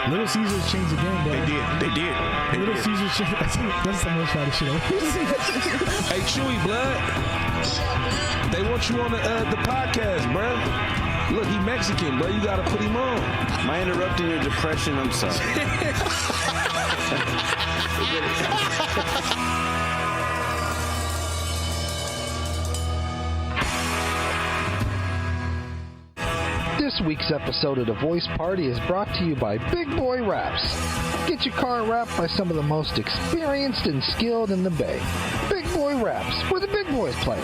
Little Caesars changed the game, bro. They did. Little Caesars changed. That's the most shot of shit. Hey, Chewy, blood. They want you on the podcast, bro. Look, he Mexican, bro. You gotta put him on. Am I interrupting your depression? I'm sorry. This week's episode of The Voice Party is brought to you by Big Boy Raps. Get your car wrapped by some of the most experienced and skilled in the Bay. Big Boy Raps, where the big boys play.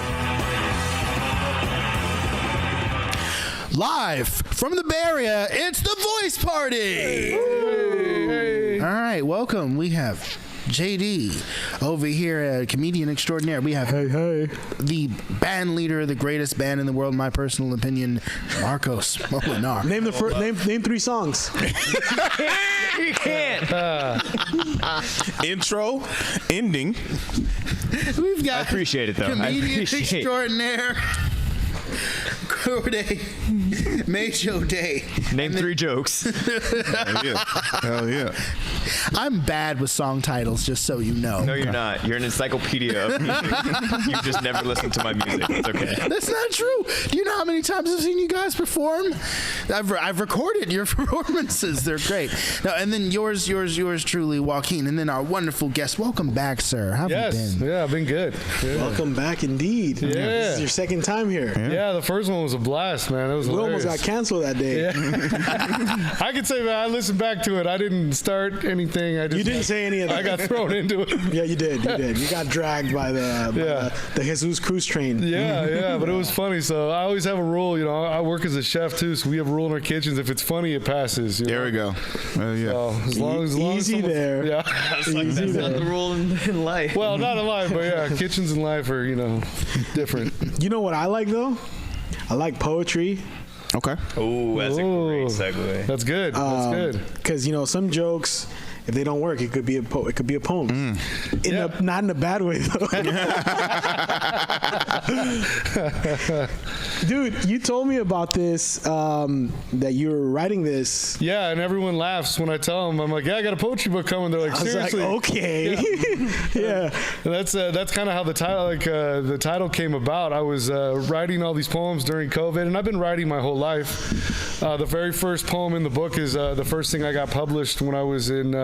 Live from the Bay Area, it's The Voice Party! Hey. All right, welcome. We have JD over here, comedian extraordinaire. We have the band leader of the greatest band in the world, in my personal opinion, Marcos Molinar. Name 3 songs. You can't. Intro, ending. We've got I appreciate it, though. comedian extraordinaire, Corday Macho Day. Name 3 jokes. Hell yeah. I'm bad with song titles, just so you know. No, you're not. You're an encyclopedia of music. You just never listened to my music. It's okay. That's not true. Do you know how many times I've seen you guys perform? I've recorded your performances. They're great. No, and then yours truly, Joaquin, and then our wonderful guest. Welcome back, sir. How have you been? Yeah, I've been good. Yeah. Welcome back, indeed. Yeah. This is your second time here. Yeah, the first one was a blast, man. It was hilarious. We almost got canceled that day. Yeah. I can say, man, I listened back to it. I didn't start anything. You didn't say any of that. I got thrown into it. Yeah, you did. You got dragged by the Jesus Cruise train. Yeah, but it was funny. So I always have a rule, I work as a chef too, so we have a rule in our kitchens. If it's funny, it passes. There we go. Yeah. So as long as easy there. Yeah. That's not the rule in life. Well, not in life, but yeah, kitchens in life are, different. You know what I like, though? I like poetry. Okay. Oh, that's a great segue. That's good. That's good. Because, some jokes, if they don't work, it could be a poem. Not in a bad way, though. Dude, you told me about this, that you were writing this. Yeah, and everyone laughs when I tell them. I'm like, yeah, I got a poetry book coming. They're like, seriously? I was like, okay. Yeah. And that's kind of how the title came about. I was writing all these poems during COVID, and I've been writing my whole life. The very first poem in the book is the first thing I got published when I was in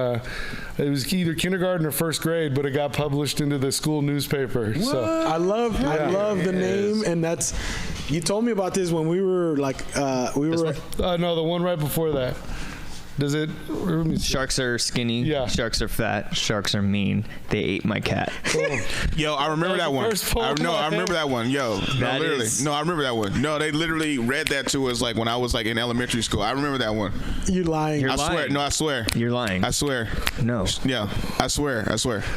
it was either kindergarten or first grade, but it got published into the school newspaper. What? So I love the name, and that's. You told me about this when we were no, the one right before that. Does it? Sharks are skinny. Yeah. Sharks are fat. Sharks are mean. They ate my cat. Yo, I remember that one. I remember that one. Yo, I remember that one. No, they literally read that to us when I was in elementary school. I remember that one. You lying? You're I lying. swear. No, I swear. You're lying. I swear. No. Yeah, I swear.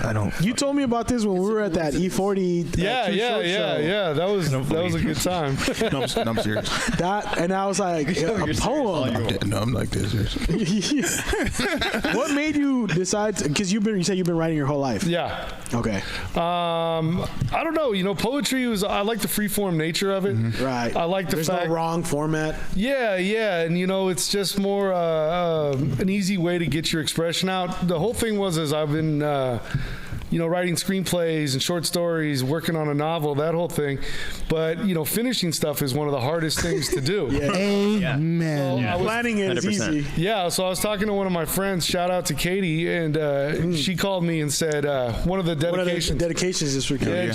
I don't. You told me about this when we were at that E40. Yeah. That was a good time. No, I'm serious. And I was like, a poem. No, I'm like this. What made you decide? Because you said you've been writing your whole life. Yeah. Okay. I don't know. Poetry I like the free form nature of it. Mm-hmm. Right. I like the There's fact. no wrong format. Yeah, and it's just more an easy way to get your expression out. The whole thing was I've been writing screenplays and short stories, working on a novel, that whole thing. But, finishing stuff is one of the hardest things to do. Amen. So Planning it is 100%. easy. Yeah, so I was talking to one of my friends, shout out to Katie, and she called me and said, one of the dedications. Dedications this weekend. And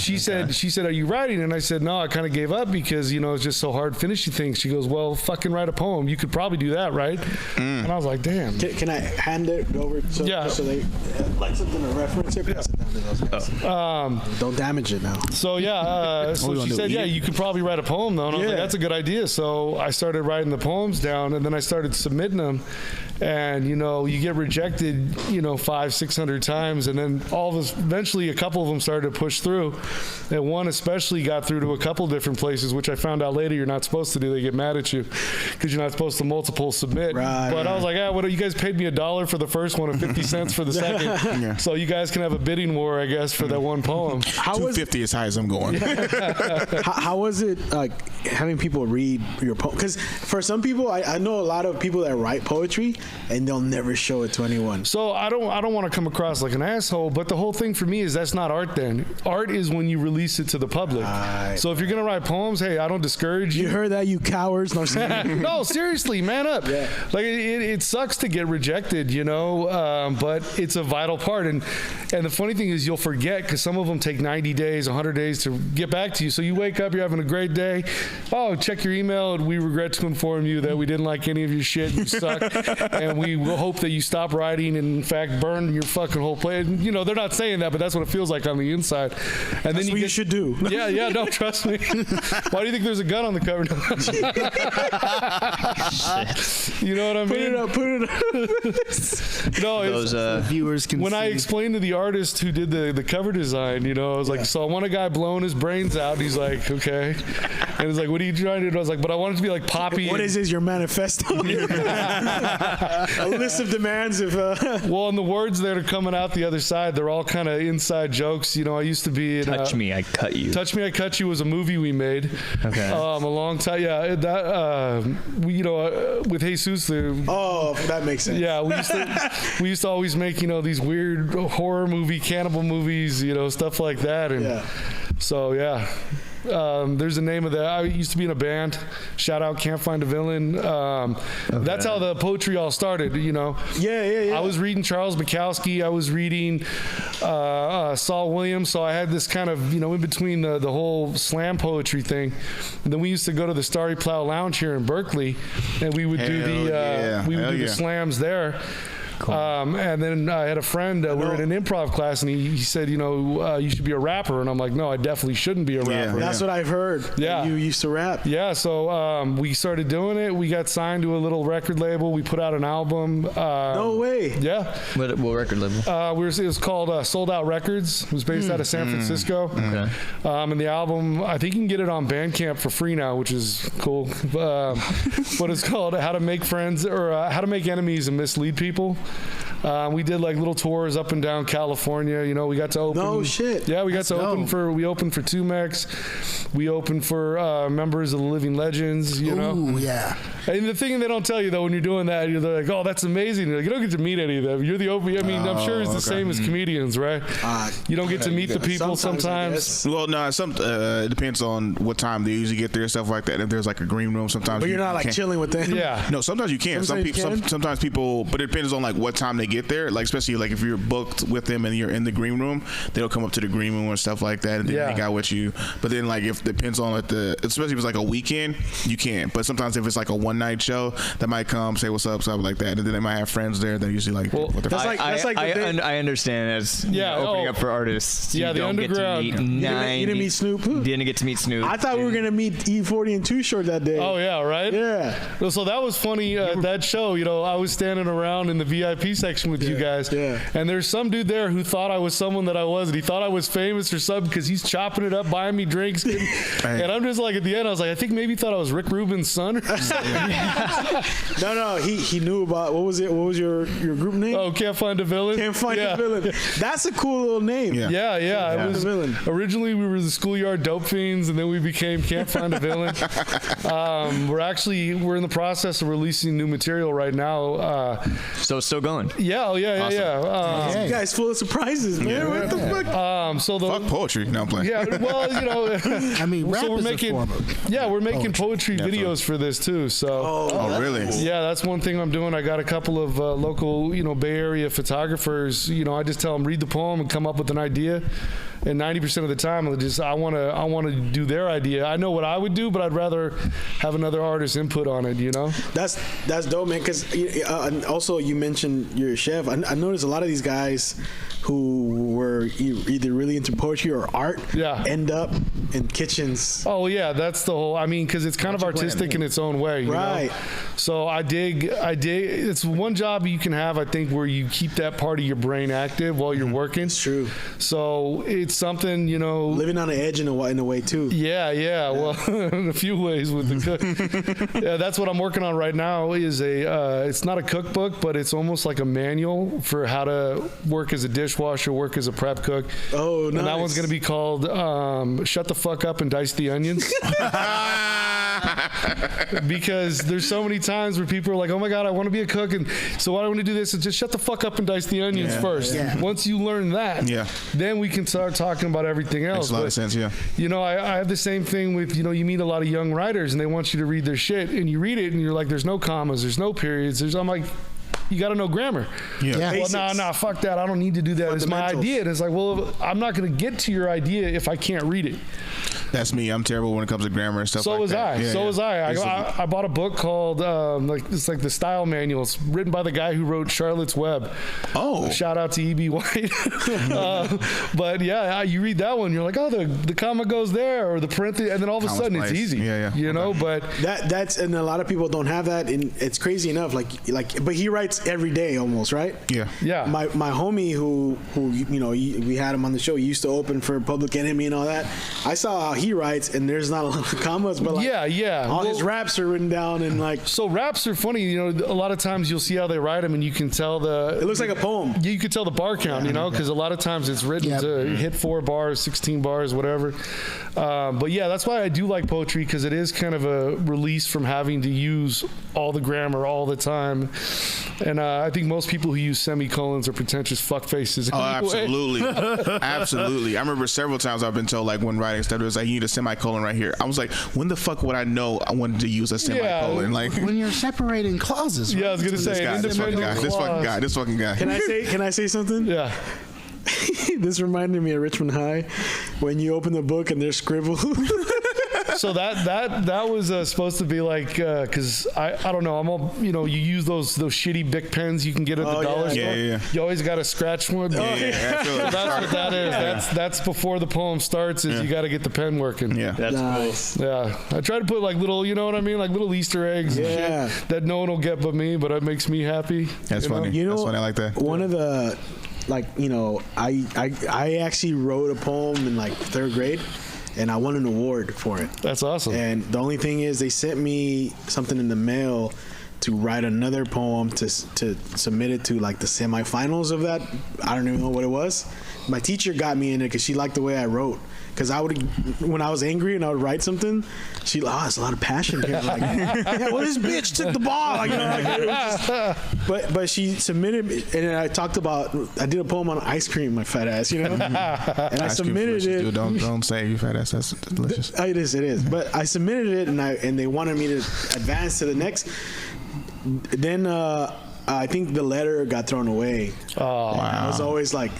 she said, are you writing? And I said, no, I kind of gave up because, it's just so hard finishing things. She goes, well, fucking write a poem. You could probably do that, right? And I was like, damn. Can I hand it over so they like something to reference here? Pass it down to those guys. Don't damage it now. So so she said, you could probably write a poem though. And I was like, that's a good idea. So I started writing the poems down, and then I started submitting them. And you get rejected 500-600 times, and then eventually a couple of them started to push through, and one especially got through to a couple different places, which I found out later you're not supposed to do. They get mad at you because you're not supposed to multiple submit. Right, but I was like, what? You guys paid me $1 for the first one and 50 cents for the second. So you guys can have a bidding bidding war, I guess, for that one poem. 250 is high as I'm going. How was it like having people read your poem? Because for some people, I know a lot of people that write poetry and they'll never show it to anyone. So I don't want to come across like an asshole, but the whole thing for me is that's not art. Then art is when you release it to the public. So if you're gonna write poems, hey, I don't discourage you. You heard that, you cowards? No, I'm saying. No, seriously, man up. Yeah. Like it sucks to get rejected, you know, but it's a vital part. And the funny thing is you'll forget because some of them take 90 days, 100 days to get back to you. So you wake up, you're having a great day. Oh, check your email, and we regret to inform you that we didn't like any of your shit. You suck, and we will hope that you stop writing and in fact burn your fucking whole play. You know, they're not saying that, but that's what it feels like on the inside. And That's then what you should do. Yeah, don't trust me. Why do you think there's a gun on the cover? You know what I mean? Put it up. No, Those Viewers can when see. I explained to the artist who did the cover design, you know, I was like, so I want a guy blowing his brains out. And he's like, okay. And he's like, what are you trying to do? And I was like, but I want it to be like poppy. What is this, your manifesto? A list of demands of... Well, and the words that are coming out the other side, they're all kind of inside jokes. You know, I used to be in... Touch Me, I Cut You. Touch Me, I Cut You was a movie we made. Okay. A long time. Yeah, that, with Jesus, Oh, that makes sense. yeah, we used to always make, you know, these weird horror movie, cannibal movies, you know, stuff like that. And Yeah. so, yeah. There's a name of that. I used to be in a band. Shout out, Can't Find a Villain. That's how the poetry all started, you know. Yeah. I was reading Charles Bukowski. I was reading Saul Williams. So I had this kind of, you know, in between the whole slam poetry thing. And then we used to go to the Starry Plow Lounge here in Berkeley, and we would do the slams there. Cool. And then I had a friend, we were in an improv class, and he said, you know, you should be a rapper. And I'm like, no, I definitely shouldn't be a rapper. That's what I've heard. Yeah. You used to rap. Yeah, so we started doing it. We got signed to a little record label. We put out an album. No way. Yeah. What record label? It was called Sold Out Records. It was based out of San Francisco. Okay. And the album, I think you can get it on Bandcamp for free now, which is cool. But it's called How to Make Friends or How to Make Enemies and Mislead People. We did like little tours up and down California. You know, we got to open. No shit. Yeah, we opened for 2Mex. We opened for members of the Living Legends. You know. Ooh, yeah. And the thing they don't tell you though when you're doing that, you're like, oh, that's amazing. You're like, you don't get to meet any of them. You're the open. I mean, I'm sure it's the same as comedians, right? You don't get to meet the people sometimes. Well, no, it depends on what time they usually get there, stuff like that. If there's like a green room, sometimes. But you're not like chilling with them. Yeah. No, sometimes you can. Sometimes people, but it depends on like what time they get there. Like especially like if you're booked with them and you're in the green room, they'll come up to the green room and stuff like that, and then hang out with you. But then like if it depends on like especially if it's like a weekend, you can. But sometimes if it's like a one night show, they might come say what's up, something like that, and then they might have friends there that usually like. I understand as opening up for artists. Yeah, you the don't underground. Get to meet You didn't meet Snoop. Didn't get to meet Snoop. I thought we were gonna meet E40 and Too Short that day. Oh yeah, right. Yeah. So that was funny. That show, you know, I was standing around in the VIP section with you guys, and there's some dude there who thought I was someone that I wasn't. He thought I was famous or something because he's chopping it up, buying me drinks, and I'm just like at the end, I was like, I think maybe he thought I was Rick Rubin's son or something. No, he knew about what was it? What was your group name? Oh, Can't Find a Villain. Can't Find a Villain. That's a cool little name. Yeah. It was Villain. Originally we were the Schoolyard Dope Fiends, and then we became Can't Find a Villain. We're in the process of releasing new material right now. So it's still going. Yeah. You guys full of surprises, man. What the fuck? Fuck poetry. No, I'm playing. Yeah, well, you know, I mean, rap we're is making, a form of we're making poetry videos for this too. So, Oh, really? yeah, that's one thing I'm doing. I got a couple of local, you know, Bay Area photographers. You know, I just tell them read the poem and come up with an idea. And 90% of the time, I want to do their idea. I know what I would do, but I'd rather have another artist's input on it. You know. That's dope, man. Because also you mentioned you're a chef. I noticed a lot of these guys who were either really into poetry or art end up in kitchens. Oh yeah, that's the whole. I mean, because it's kind of artistic in its own way, you Right. know? So I dig. It's one job you can have, I think, where you keep that part of your brain active while you're working. It's true. So it's something, you know. Living on the edge in a way too. Yeah. Well, in a few ways with the cook. Yeah, that's what I'm working on right now. Is it's not a cookbook, but it's almost like a manual for how to work as a dishwasher, work as a prep cook. Oh, nice. And that one's gonna be called "Shut the Fuck Up and Dice the Onions." Because there's so many times where people are like, oh my God, I want to be a cook, and so what I want to do this is just shut the fuck up and dice the onions first. Yeah. Once you learn that, then we can start talking about everything else. Makes a lot of sense, yeah. You know, I have the same thing with, you know, you meet a lot of young writers and they want you to read their shit, and you read it and you're like, there's no commas, there's no periods, I'm like, you got to know grammar. Yeah. Well, nah, fuck that. I don't need to do that. It's my idea. And it's like, well, I'm not going to get to your idea if I can't read it. That's me. I'm terrible when it comes to grammar and stuff like that. So was I. I bought a book called it's like the style manual. It's written by the guy who wrote Charlotte's Web. Oh, shout out to E.B. White. But yeah, you read that one, you're like, oh, the comma goes there, or the parenthesis, and then all of a sudden it's easy. You know, but that's and a lot of people don't have that, and it's crazy enough. But he writes every day almost, right? Yeah. My homie who you know, we had him on the show. He used to open for Public Enemy and all that. I saw how he writes, and there's not a lot of commas, but all his raps are written down, and like, so raps are funny. You know, a lot of times you'll see how they write them, and you can tell it looks like a poem. You can tell the bar count, you know, because a lot of times it's written to hit 4 bars, 16 bars, whatever. But yeah, that's why I do like poetry, because it is kind of a release from having to use all the grammar all the time. And I think most people who use semicolons are pretentious fuckfaces. Oh, absolutely. Absolutely. I remember several times I've been told, like, when writing stuff, it was like, you need a semicolon right here. I was like, when the fuck would I know I wanted to use a semicolon? Like, when you're separating clauses. Right? Yeah, I was going to say, this fucking guy. Can I say something? Yeah. This reminded me of Richmond High when you open the book and there's scribble. So that was supposed to be like, because I don't know, I'm all, you know, you use those shitty Bic pens you can get at the dollar store. Yeah. You always got to scratch one. So that's what that is. That's before the poem starts. Is you got to get the pen working. Yeah, that's nice. cool. Yeah, I try to put like little, you know what I mean, like little Easter eggs. Yeah, and shit that no one will get but me, but it makes me happy. That's funny. That's funny. I like that. One of the, like, you know, I actually wrote a poem in like 3rd grade. And I won an award for it. That's awesome. And the only thing is, they sent me something in the mail to write another poem to submit it to like the semifinals of that. I don't even know what it was. My teacher got me in it because she liked the way I wrote. Because I would, when I was angry and I would write something, she, there's a lot of passion here. Like, yeah, well, this bitch took the ball. Like, you know, like, it was just, but she submitted, and I did a poem on ice cream, my fat ass, you know? And I submitted it. Dude, don't say you fat ass. That's delicious. It is. But I submitted it, and they wanted me to advance to the next. Then I think the letter got thrown away. Oh, wow.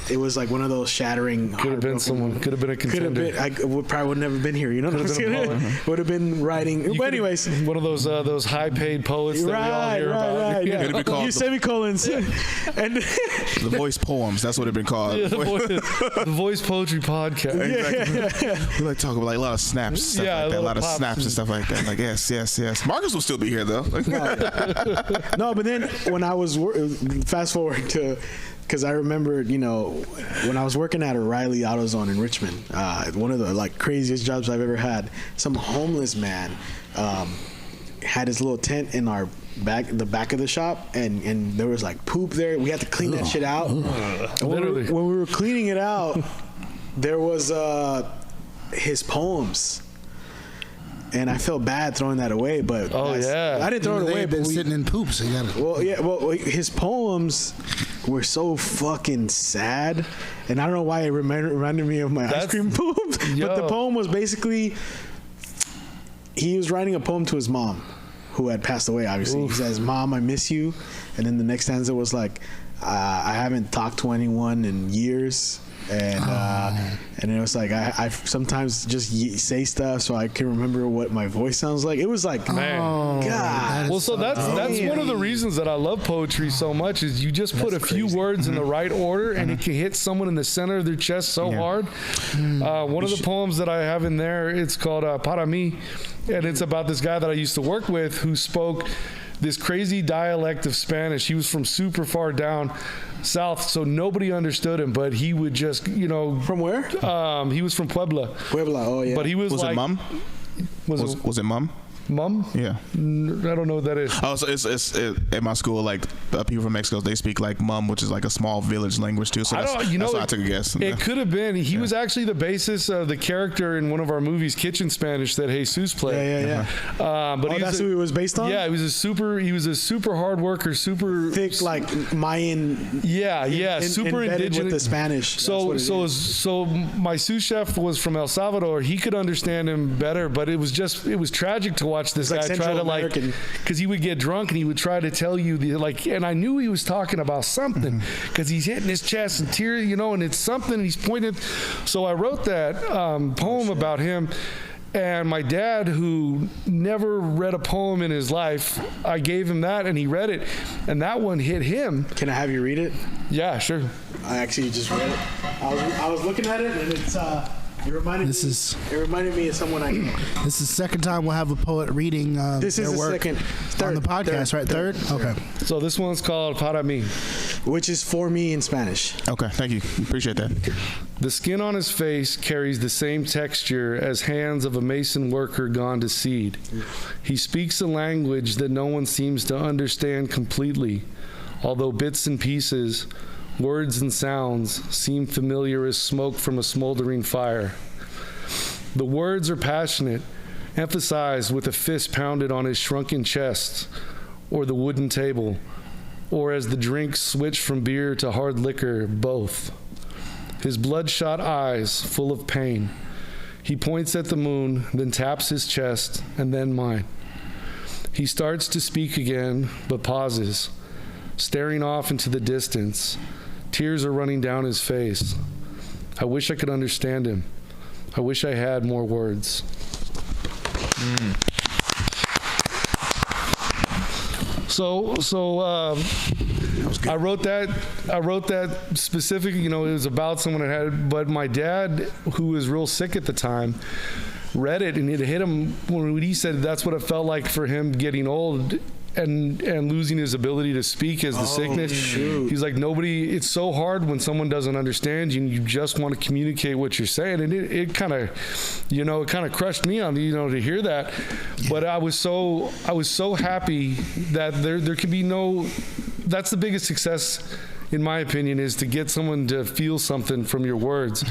It was like one of those shattering. Could have been someone. Could have been a contender. I probably would never been here. You know what I'm saying? Would have been writing. But anyways, one of those high-paid poets that we all hear about. Right. Yeah. It'd be called Use semicolons. And the voice poems. That's what it'd been called. Yeah, the voice poetry podcast. Exactly. We like talk about like a lot of snaps, stuff like that. A lot of snaps and stuff like that. Like yes. Marcus will still be here though. No, but then when I was fast forward to, because I remember, you know, when I was working at O'Reilly AutoZone in Richmond, one of the like craziest jobs I've ever had. Some homeless man had his little tent in the back of the shop, and there was like poop there. We had to clean that shit out. When we were cleaning it out, there was his poems. And I felt bad throwing that away, but I didn't throw it away. But sitting in poop, so you gotta. Well, his poems were so fucking sad, and I don't know why it reminded me of my ice cream poop. But the poem was basically, he was writing a poem to his mom, who had passed away. Obviously, he says, "Mom, I miss you," and then the next stanza was like, "I haven't talked to anyone in years." and it was like I sometimes just say stuff so I can remember what my voice sounds like. It was like, God. Well, so that's one of the reasons that I love poetry so much is you just put a few words in the right order and it can hit someone in the center of their chest so hard. One of the poems that I have in there, it's called Para Mí, and it's about this guy that I used to work with who spoke this crazy dialect of Spanish. He was from super far down south, so nobody understood him, but he would just, From where? He was from Puebla. Oh yeah. But he was Was like, it mum? Was it mum? Mum? Yeah. I don't know what that is. Oh, so it's at my school, like people from Mexico, they speak like mum, which is like a small village language too. So that's why I took a guess. It could have been. He was actually the basis of the character in one of our movies, Kitchen Spanish, that Jesus played. Yeah. But that's who he was based on? Yeah, he was a super hard worker, super thick, like Mayan. Super indigenous with the Spanish. So my sous chef was from El Salvador. He could understand him better, but it was tragic to watch this guy try to because he would get drunk and he would try to tell you and I knew he was talking about something because he's hitting his chest and tears, and it's something he's pointing. So I wrote that poem about him. And my dad, who never read a poem in his life, I gave him that and he read it, and that one hit him. Can I have you read it? Yeah, sure. I actually just read it. I was looking at it and it's it reminded me of someone I know. This is the second time we'll have a poet reading this is their the work third on the podcast, right? Third? Okay. So this one's called Para Mí, which is for me in Spanish. Okay, thank you. Appreciate that. The skin on his face carries the same texture as hands of a mason worker gone to seed. He speaks a language that no one seems to understand completely, although bits and pieces, words and sounds seem familiar as smoke from a smoldering fire. The words are passionate, emphasized with a fist pounded on his shrunken chest, or the wooden table, or as the drinks switch from beer to hard liquor, both. His bloodshot eyes full of pain. He points at the moon, then taps his chest, and then mine. He starts to speak again, but pauses, staring off into the distance. Tears are running down his face. I wish I could understand him. I wish I had more words. So I wrote that specifically, it was about someone that had, but my dad, who was real sick at the time, read it and it hit him when he said that's what it felt like for him getting old and losing his ability to speak as the sickness. Shoot. He's like, it's so hard when someone doesn't understand you and you just want to communicate what you're saying. And it kind of crushed me on to hear that. But I was so happy that there can be that's the biggest success in my opinion, is to get someone to feel something from your words.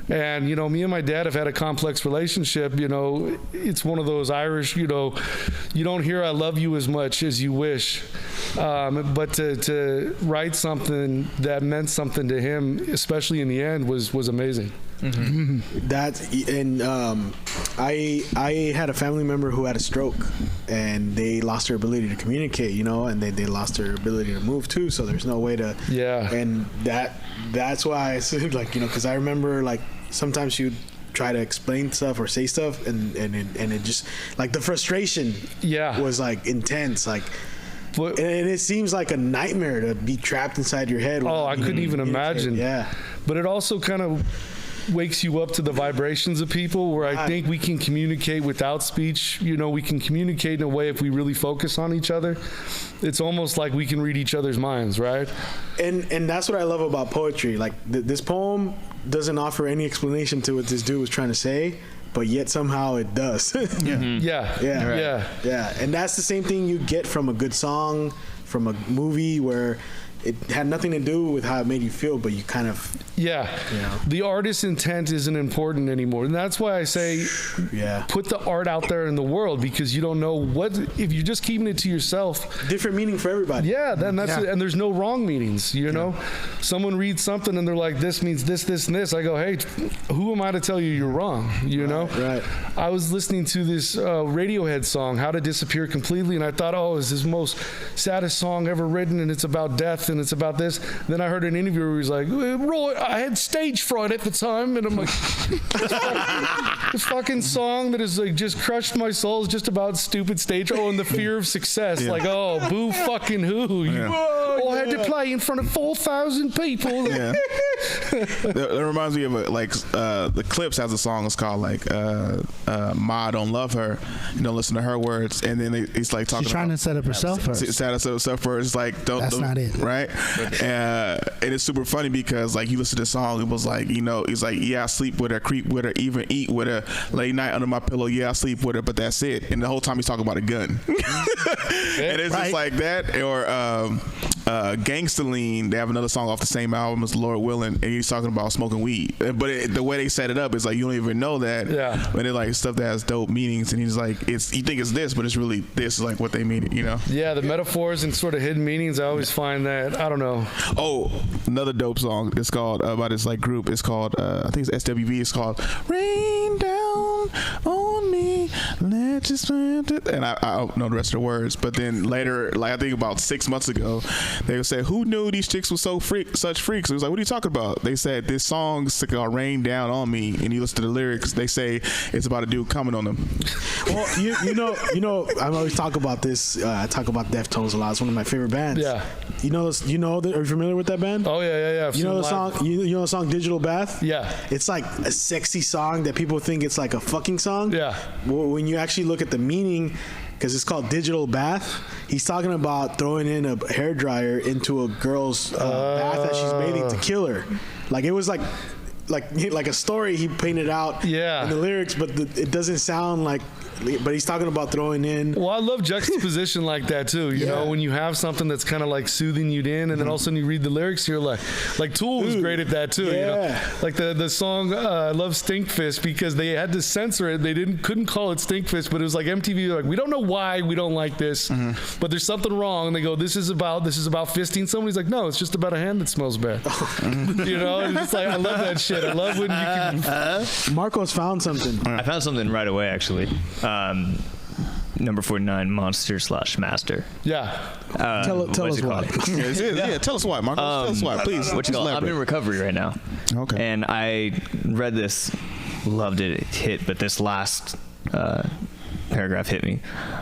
And, me and my dad have had a complex relationship. It's one of those Irish, you don't hear I love you as much as you wish. But to write something that meant something to him, especially in the end, was amazing. I had a family member who had a stroke and they lost their ability to communicate, and they lost their ability to move too, so there's no way to and that's why I said, because I remember sometimes you'd try to explain stuff or say stuff and it just the frustration was intense, and it seems like a nightmare to be trapped inside your head. I couldn't even imagine. But it also kind of wakes you up to the vibrations of people, where I think we can communicate without speech. We can communicate in a way if we really focus on each other. It's almost like we can read each other's minds, right? And that's what I love about poetry. This poem doesn't offer any explanation to what this dude was trying to say, but yet somehow it does. Yeah. And that's the same thing you get from a good song, from a movie, where it had nothing to do with how it made you feel, but you kind of... The artist's intent isn't important anymore. And that's why I say put the art out there in the world, because you don't know if you're just keeping it to yourself. Different meaning for everybody. Yeah, then that's it. And there's no wrong meanings, know? Someone reads something and they're like, this means this, this, and this. I go, hey, who am I to tell you you're wrong, know? Right. I was listening to this Radiohead song, How to Disappear Completely, and I thought, it's this most saddest song ever written, and it's about death. and it's about this. Then I heard an interview where he was like, Roy, I had stage fright at the time, and I'm like, this fucking song that is like just crushed my soul is just about stupid stage. Oh, and the fear of success. Like, oh, boo fucking who? I had to play in front of 4,000 people. Yeah. That reminds me of the Clips has a song. It's called like Ma Don't Love Her. You don't listen to her words, and then he's like talking. She's trying to set up herself first. Set up herself first. It's like that's not it, right? And it's super funny because like you listen to the song, it was like he's like I sleep with her, creep with her, even eat with her, late night under my pillow. I sleep with her, but that's it. And the whole time he's talking about a gun, and it's just like that. Or Gangsta Lean, they have another song off the same album as Lord Willing, and he's talking about smoking weed. But the way they set it up is like you don't even know that. Yeah. But it's like stuff that has dope meanings, and he's like, you think it's this, but it's really this is like what they mean it, Yeah, the metaphors and sort of hidden meanings. I always find that, I don't know. Oh, another dope song. It's called by this like group. It's called I think it's SWV. It's called Rain Down on Me. Let you spend it. And I don't know the rest of the words. But then later, like I think about 6 months ago, they would say, who knew these chicks were such freaks? It was like, what are you talking about? They said this song's called Rain Down on Me, and you listen to the lyrics, they say it's about a dude coming on them. Well, I always talk about this. I talk about Deftones a lot. It's one of my favorite bands. Yeah. Are you familiar with that band? Oh yeah. You know the song? You know the song Digital Bath? Yeah. It's like a sexy song that people think it's like a fucking song. Yeah. When you actually look at the meaning, because it's called Digital Bath, he's talking about throwing in a hairdryer into a girl's bath that she's bathing to kill her. Like it was like a story he painted out in the lyrics, but it doesn't sound like. But he's talking about throwing in. Well, I love juxtaposition like that too. You know, when you have something that's kind of like soothing you in, and then all of a sudden you read the lyrics, you're like Tool was great at that too. Yeah. Like the song I love Stinkfist because they had to censor it. They couldn't call it Stinkfist, but it was like MTV. Like we don't know why we don't like this, but there's something wrong. And they go, this is about fisting somebody's like, no, it's just about a hand that smells bad. And it's like I love that shit. I love when you can. Marcos found something. I found something right away actually. Number 49, Monster/Master. Yeah. Tell us why. Tell us why, Marcos. Tell us why, please. I'm in recovery right now. Okay. And I read this, loved it, it hit, but this last paragraph hit me.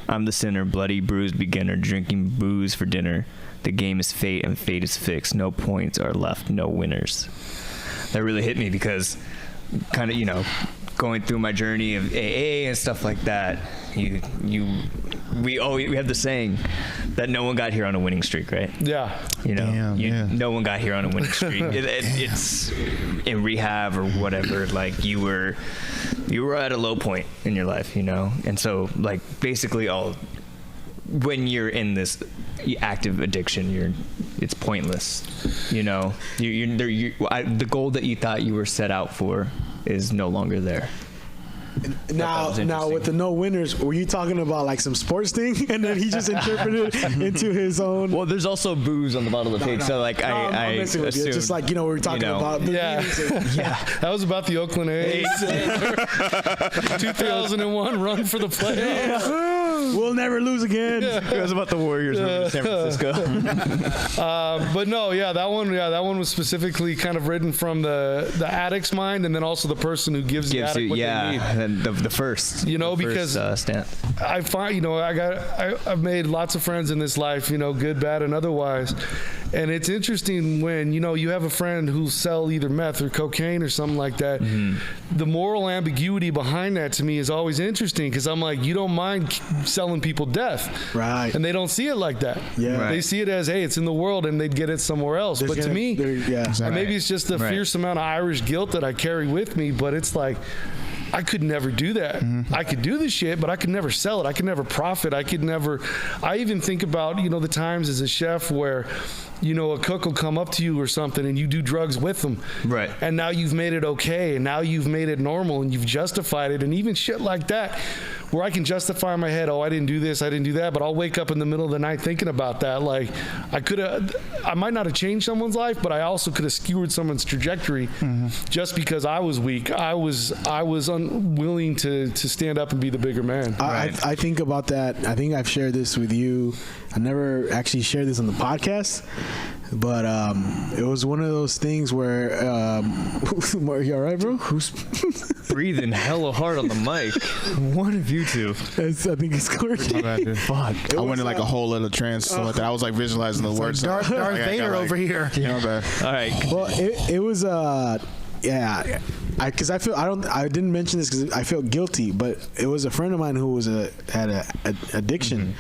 I'm the sinner, bloody, bruised beginner, drinking booze for dinner. The game is fate and fate is fixed. No points are left, no winners. That really hit me because kind of, going through my journey of AA and stuff like that, we have the saying that no one got here on a winning streak, right? Yeah. No one got here on a winning streak. It's in rehab or whatever. Like you were at a low point in your life, and so like basically when you're in this active addiction, it's pointless. The goal that you thought you were set out for is no longer there. Now with the no winners, were you talking about like some sports thing, and then he just interpreted it into his own? Well, there's also booze on the bottom of the page, so like I assume, it's just like we were talking about. That was about the Oakland A's 2001 run for the playoffs. We'll never lose again. It was about the Warriors in San Francisco. But no, that one was specifically kind of written from the addict's mind, and then also the person who gives the addict what they need. And the first, because I find, I've made lots of friends in this life, good, bad, and otherwise. And it's interesting when, you have a friend who'll sell either meth or cocaine or something like that. Mm-hmm. The moral ambiguity behind that to me is always interesting because I'm like, you don't mind selling people death. Right. And they don't see it like that. Yeah. Right. They see it as, hey, it's in the world and they'd get it somewhere else. But to me, maybe it's just the fierce amount of Irish guilt that I carry with me, but it's like, I could never do that. Mm-hmm. I could do this shit, but I could never sell it. I could never profit. I even think about, the times as a chef where, a cook will come up to you or something and you do drugs with them. Right. And now you've made it okay. And now you've made it normal and you've justified it. And even shit like that, where I can justify in my head, oh, I didn't do this, I didn't do that, but I'll wake up in the middle of the night thinking about that. Like, I might not have changed someone's life, but I also could have skewered someone's trajectory just because I was weak. I was unwilling to stand up and be the bigger man. I think about that. I think I've shared this with you. I never actually shared this on the podcast, but it was one of those things where you all right, bro? Who's breathing hella hard on the mic? One of you two. I think it's Courtney. Fuck. I went in like a whole other trance. So like that. I was like visualizing the words. Darth Vader over here. Yeah, bad. All right. Well, it was yeah. Because I didn't mention this because I felt guilty, but it was a friend of mine who had a addiction,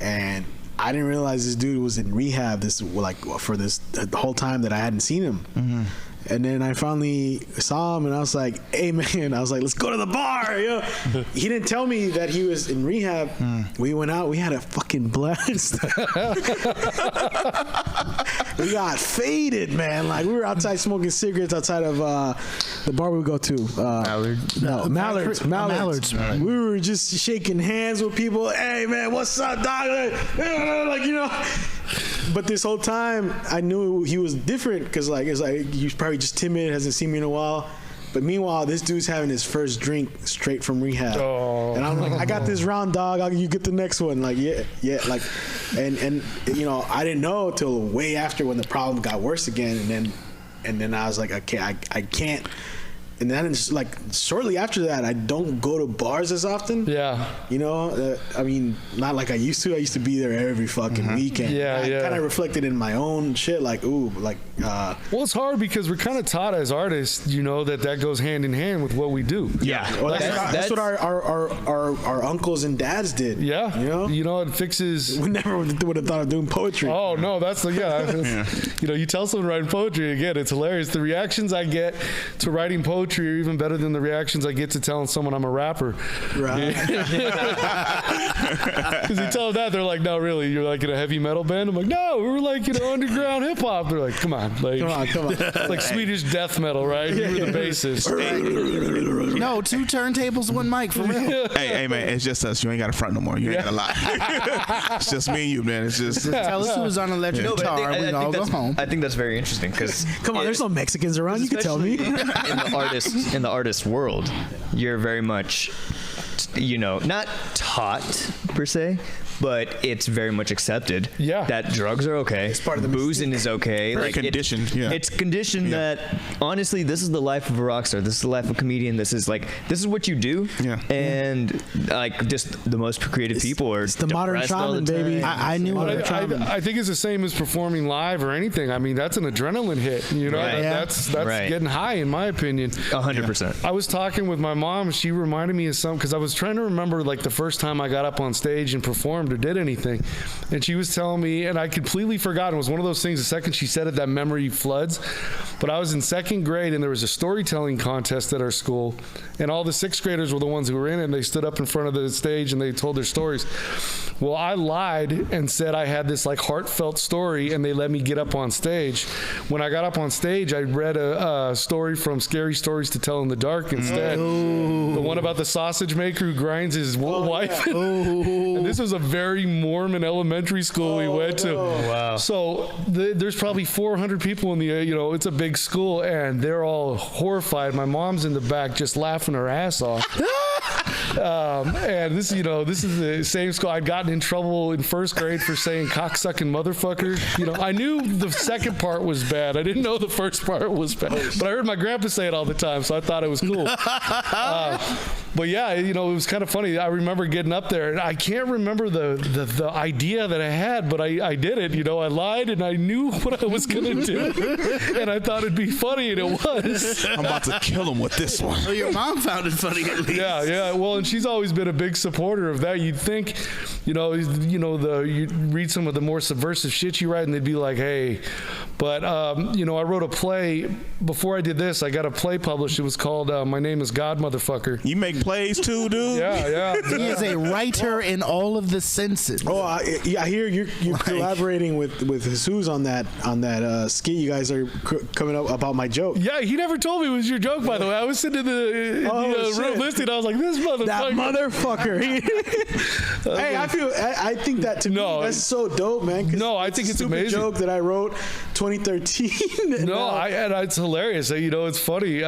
and I didn't realize this dude was in rehab the whole time that I hadn't seen him. And then I finally saw him, and I was like, "Hey, man!" I was like, "Let's go to the bar." He didn't tell me that he was in rehab. We went out. We had a fucking blast. We got faded, man. Like we were outside smoking cigarettes outside of the bar we go to. Mallards. We were just shaking hands with people. Hey, man, what's up, dog? Like But this whole time, I knew he was different because, like, it's like he's probably just timid, hasn't seen me in a while. But meanwhile, this dude's having his first drink straight from rehab, and I'm like, I got this round, dog. You get the next one. Like, yeah, like, and I didn't know till way after when the problem got worse again, and then I was like, okay, I can't. And then it's like shortly after that, I don't go to bars as often. Yeah. I mean, not like I used to. I used to be there every fucking weekend. Yeah, I kind of reflected in my own shit, like, well, it's hard because we're kind of taught as artists, that goes hand in hand with what we do. Yeah. Well, that's what our uncles and dads did. Yeah. It fixes. We never would have thought of doing poetry. Oh no, that's you tell someone writing poetry again, it's hilarious. The reactions I get to writing poetry are even better than the reactions I get to telling someone I'm a rapper. Right. Because you tell them that, they're like, no, really, you're like in a heavy metal band? I'm like, no, we were like, underground hip hop. They're like, come on. It's like Swedish death metal, right? You were the bassist. No, 2 turntables, 1 mic, for real. Hey, man, it's just us. You ain't got to front no more. You ain't got to lie. It's just me and you, man. It's just. Tell us who was on electric guitar. We all go home. I think that's very interesting because. Come on, there's no Mexicans around. You can tell me. In the artist world, you're very much, not taught per se, but it's very much accepted that drugs are okay. It's part of the boozing is okay. Very conditioned. It's conditioned that honestly, this is the life of a rock star. This is the life of a comedian. This is what you do. Yeah. And like just the most creative people are. It's the modern shaman, baby. I knew it. I think it's the same as performing live or anything. I mean, that's an adrenaline hit. That's getting high in my opinion. 100%. I was talking with my mom. She reminded me of something because I was trying to remember like the first time I got up on stage and performed or did anything, and she was telling me, and I completely forgot. It was one of those things. The second she said it, that memory floods. But I was in 2nd grade, and there was a storytelling contest at our school, and all the 6th graders were the ones who were in it, and they stood up in front of the stage and they told their stories. Well, I lied and said I had this like heartfelt story, and they let me get up on stage. When I got up on stage, I read a story from Scary Stories to Tell in the Dark instead. The one about the sausage maker who grinds his wife. And this was a very Mormon elementary school we went to. Wow. So there's probably 400 people in the, it's a big school, and they're all horrified. My mom's in the back just laughing her ass off. And this is the same school. I'd gotten in trouble in 1st grade for saying cocksucking motherfucker. I knew the second part was bad. I didn't know the first part was bad. But I heard my grandpa say it all the time, so I thought it was cool. But yeah, it was kind of funny. I remember getting up there, and I can't remember the idea that I had, but I did it. I lied, and I knew what I was going to do. And I thought it'd be funny, and it was. I'm about to kill him with this one. Well, your mom found it funny at least. Yeah. Well, and she's always been a big supporter of that. You'd think, you read some of the more subversive shit you write, and they'd be like, hey. But, I wrote a play. Before I did this, I got a play published. It was called My Name is God, Motherfucker. You make plays too, dude. Yeah. He is a writer in all of the senses. Oh, I hear you're collaborating with Jesus on that skit. You guys are coming up about my joke. Yeah, he never told me it was your joke, by the way. I was sitting in the room listening. I was like, this motherfucker. That motherfucker. Hey, I think that to me, that's so dope, man. No, I think it's a amazing. joke that I wrote 2013. No, and it's hilarious. It's funny.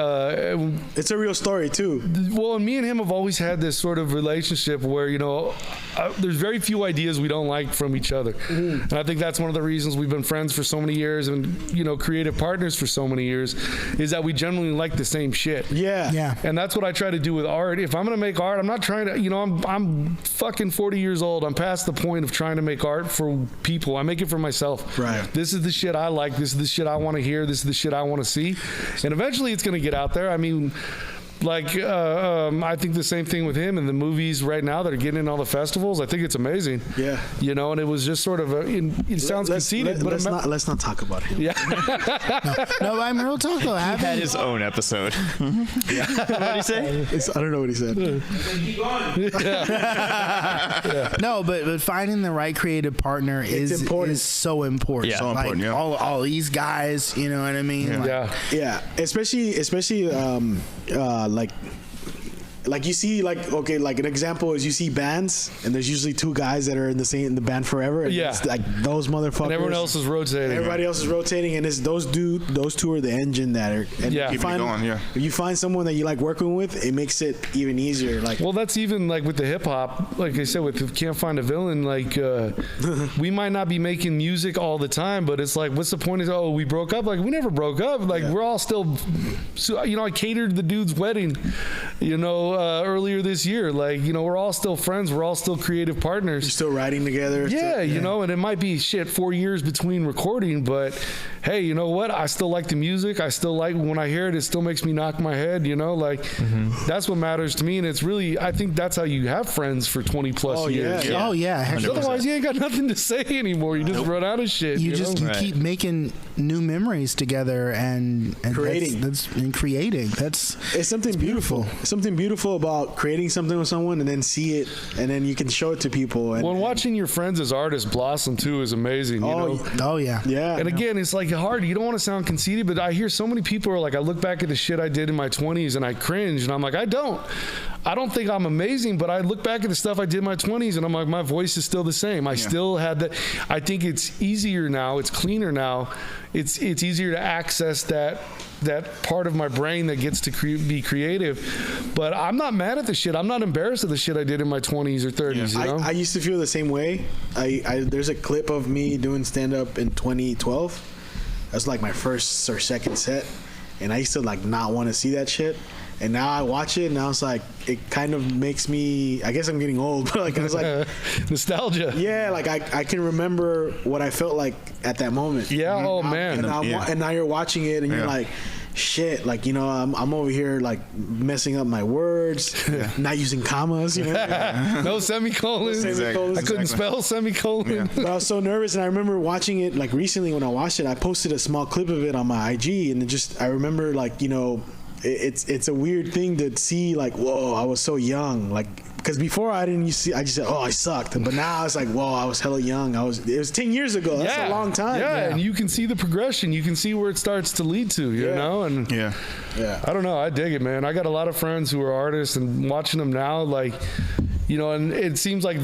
It's a real story too. Well, and me and him have always had this sort of relationship where there's very few ideas we don't like from each other, and I think that's one of the reasons we've been friends for so many years and creative partners for so many years, is that we generally like the same shit. Yeah. And that's what I try to do with art. If I'm gonna make art, I'm not trying to. I'm fucking 40 years old. I'm past the point of trying to make art for people. I make it for myself. Right. This is the shit I like. This is the shit I want to hear. This is the shit I want to see. And eventually it's going to get out there. I mean, I think the same thing with him and the movies right now that are getting in all the festivals. I think it's amazing. Yeah. And it was just sort of it sounds conceited, but let's not talk about him. Yeah. No, I'm real talk though. He had his own episode. Yeah. What did he say? I don't know what he said. No, but finding the right creative partner is so important. Yeah. So important, yeah. All these guys, you know what I mean? Yeah. Especially like you see, like an example is you see bands and there's usually two guys that are in the band forever. And it's like those motherfuckers. And everyone else is rotating. Everybody else is rotating, and it's those two are the engine that are. And Yeah. if you find someone that you like working with, it makes it even easier. Well, that's even like with the hip hop. Like I said, with Can't Find a Villain, we might not be making music all the time, but it's like, what's the point of we broke up? Like, we never broke up. We're all still. So, I catered the dude's wedding. Earlier this year, we're all still friends. We're all still creative partners. You're still writing together. Yeah, and it might be 4 years between recording, but hey, you know what? I still like the music. I still like when I hear it. It still makes me knock my head. That's what matters to me, and it's really, I think that's how you have friends for 20 plus years. Yeah. Oh yeah. Otherwise, you ain't got nothing to say anymore. You just run out of shit. You keep making new memories together and creating. It's something beautiful. It's something beautiful about creating something with someone and then see it, and then you can show it to people. And watching your friends as artists blossom too is amazing. Oh yeah. And again, it's hard. You don't want to sound conceited, but I hear so many people are like, I look back at the shit I did in my 20s and I cringe, and I'm like, I don't think I'm amazing, but I look back at the stuff I did in my 20s and I'm like, my voice is still the same. I still had that. I think it's easier now. It's cleaner now. It's easier to access that part of my brain that gets to be creative. But I'm not mad at the shit. I'm not embarrassed of the shit I did in my 20s or 30s. I used to feel the same way. There's a clip of me doing stand-up in 2012. That's like my first or second set, and I used to not want to see that shit. And now I watch it, and now it's like, it kind of makes me, I guess I'm getting old, but I was like nostalgia. Yeah, I can remember what I felt like at that moment. Yeah, man. And now you're watching it, and you're like, shit, I'm over here messing up my words, not using commas, no semicolons. Exactly. I couldn't spell semicolon. Yeah. But I was so nervous, and I remember watching it recently when I watched it. I posted a small clip of it on my IG, and I remember it's a weird thing to see, whoa, I was so young, because before I just said, oh, I sucked, but now it's whoa, I was hella young. It was 10 years ago. That's a long time. Yeah, and you can see the progression. You can see where it starts to lead to, you know? And I don't know. I dig it, man. I got a lot of friends who are artists, and watching them now, and it seems like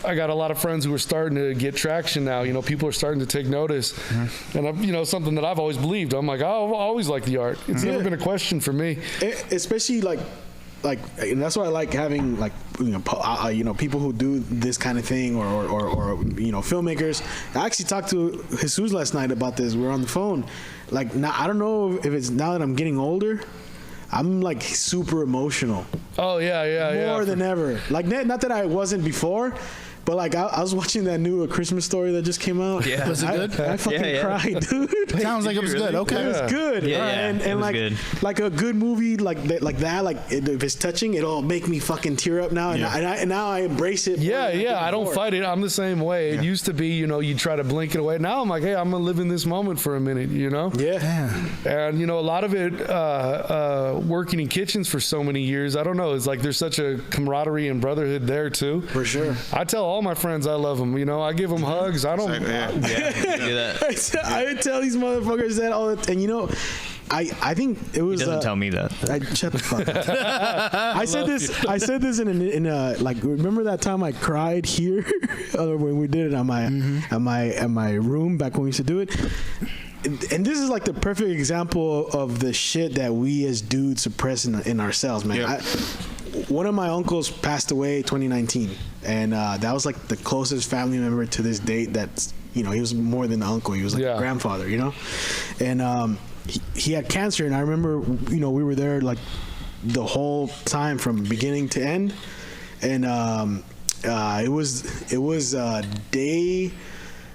I got a lot of friends who are starting to get traction now. People are starting to take notice. Mm-hmm. And, something that I've always believed. I'm like, I've always liked the art. It's never been a question for me. Especially and that's why I like having people who do this kind of thing or filmmakers. I actually talked to Jesus last night about this. We were on the phone. Now I don't know if it's now that I'm getting older, I'm super emotional. Oh yeah. More than ever. Not that I wasn't before, But like I was watching that new Christmas Story that just came out. Yeah. Was it good? I fucking cried, dude. Sounds like it was good. Okay. It was good. Yeah, and it was like good. like a good movie like that, like if it's touching, it'll make me fucking tear up now. And now I embrace it. Yeah, I don't fight it. I'm the same way. It used to be, you try to blink it away. Now I'm like, hey, I'm gonna live in this moment for a minute, Yeah. And a lot of it, working in kitchens for so many years, I don't know. It's like there's such a camaraderie and brotherhood there too. For sure. I tell all my friends I love them. I give them hugs. I don't. Yeah, you do that. I tell these motherfuckers that all the time. And I think it was. He doesn't tell me that. Shut the fuck up. I said this in a like. Remember that time I cried here when we did it on my room back when we used to do it. And this is like the perfect example of the shit that we as dudes suppress in ourselves, man. Yeah. One of my uncles passed away 2019, and that was like the closest family member to this date. That's he was more than an uncle. He was like a grandfather, and he had cancer. And I remember, we were there like the whole time from beginning to end, and it was day,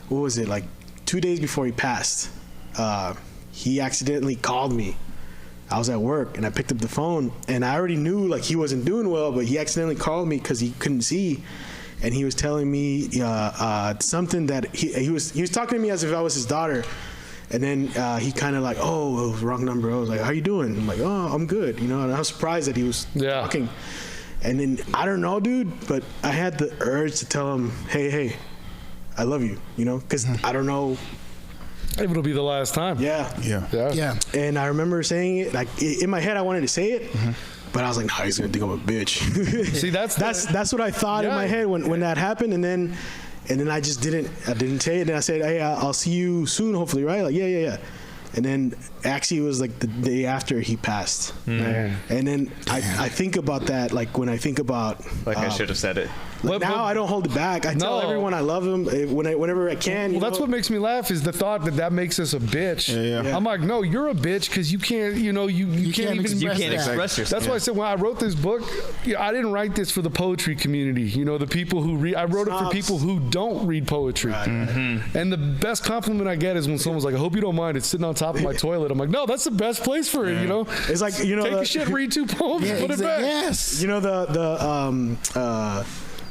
what was it, like 2 days before he passed. He accidentally called me. I was at work and I picked up the phone, and I already knew like he wasn't doing well, but he accidentally called me because he couldn't see, and he was telling me something that he was talking to me as if I was his daughter, and then he kind of like, oh, it was the wrong number. I was like, how you doing? I'm like, oh, I'm good, and I was surprised that he was talking, and then I don't know, dude, but I had the urge to tell him, hey, I love you, because I don't know. It'll be the last time. Yeah. And I remember saying it like in my head. I wanted to say it, but I was like, "No, he's gonna think I'm a bitch." See, that's what I thought in my head when that happened, and then I just didn't. I didn't say it. And I said, "Hey, I'll see you soon, hopefully, right?" Like, yeah. And then actually, it was like the day after he passed. And then I think about that, like when I think about I should have said it. Like now I don't hold it back. I tell everyone I love him whenever I can. Well, that's what makes me laugh is the thought that makes us a bitch. Yeah. I'm like, no, you're a bitch because you can't, you can't even express yourself. That's why I said when I wrote this book, I didn't write this for the poetry community. The people who read. I wrote it for people who don't read poetry. Right. And the best compliment I get is when someone's like, I hope you don't mind. It's sitting on top of my toilet. I'm like, no, that's the best place for it. It's like take a shit, read 2 poems, put it back. Yes.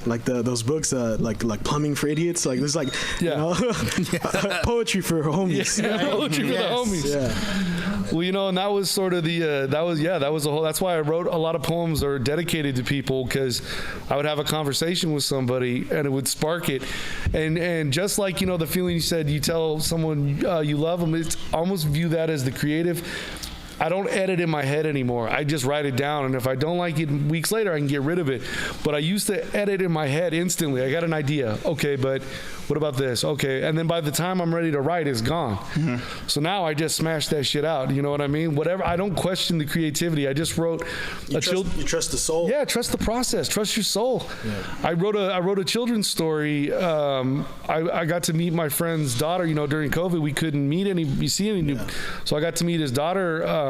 Like those books, like Plumbing for Idiots. Like there's like poetry for homies. Yeah, poetry for the homies. Yeah. Well, and that was sort of the that was the whole. That's why I wrote a lot of poems that are dedicated to people, because I would have a conversation with somebody and it would spark it, and just like the feeling you said, you tell someone you love them. It's almost view that as the creative. I don't edit in my head anymore. I just write it down, and if I don't like it weeks later, I can get rid of it. But I used to edit in my head instantly. I got an idea. Okay, but what about this? Okay, and then by the time I'm ready to write, it's gone. So now I just smash that shit out. You know what I mean? Whatever. I don't question the creativity. I just wrote You trust the soul. Yeah, trust the process. Trust your soul. Yeah. I wrote a children's story. I got to meet my friend's daughter. During COVID, we couldn't see any new. So I got to meet his daughter.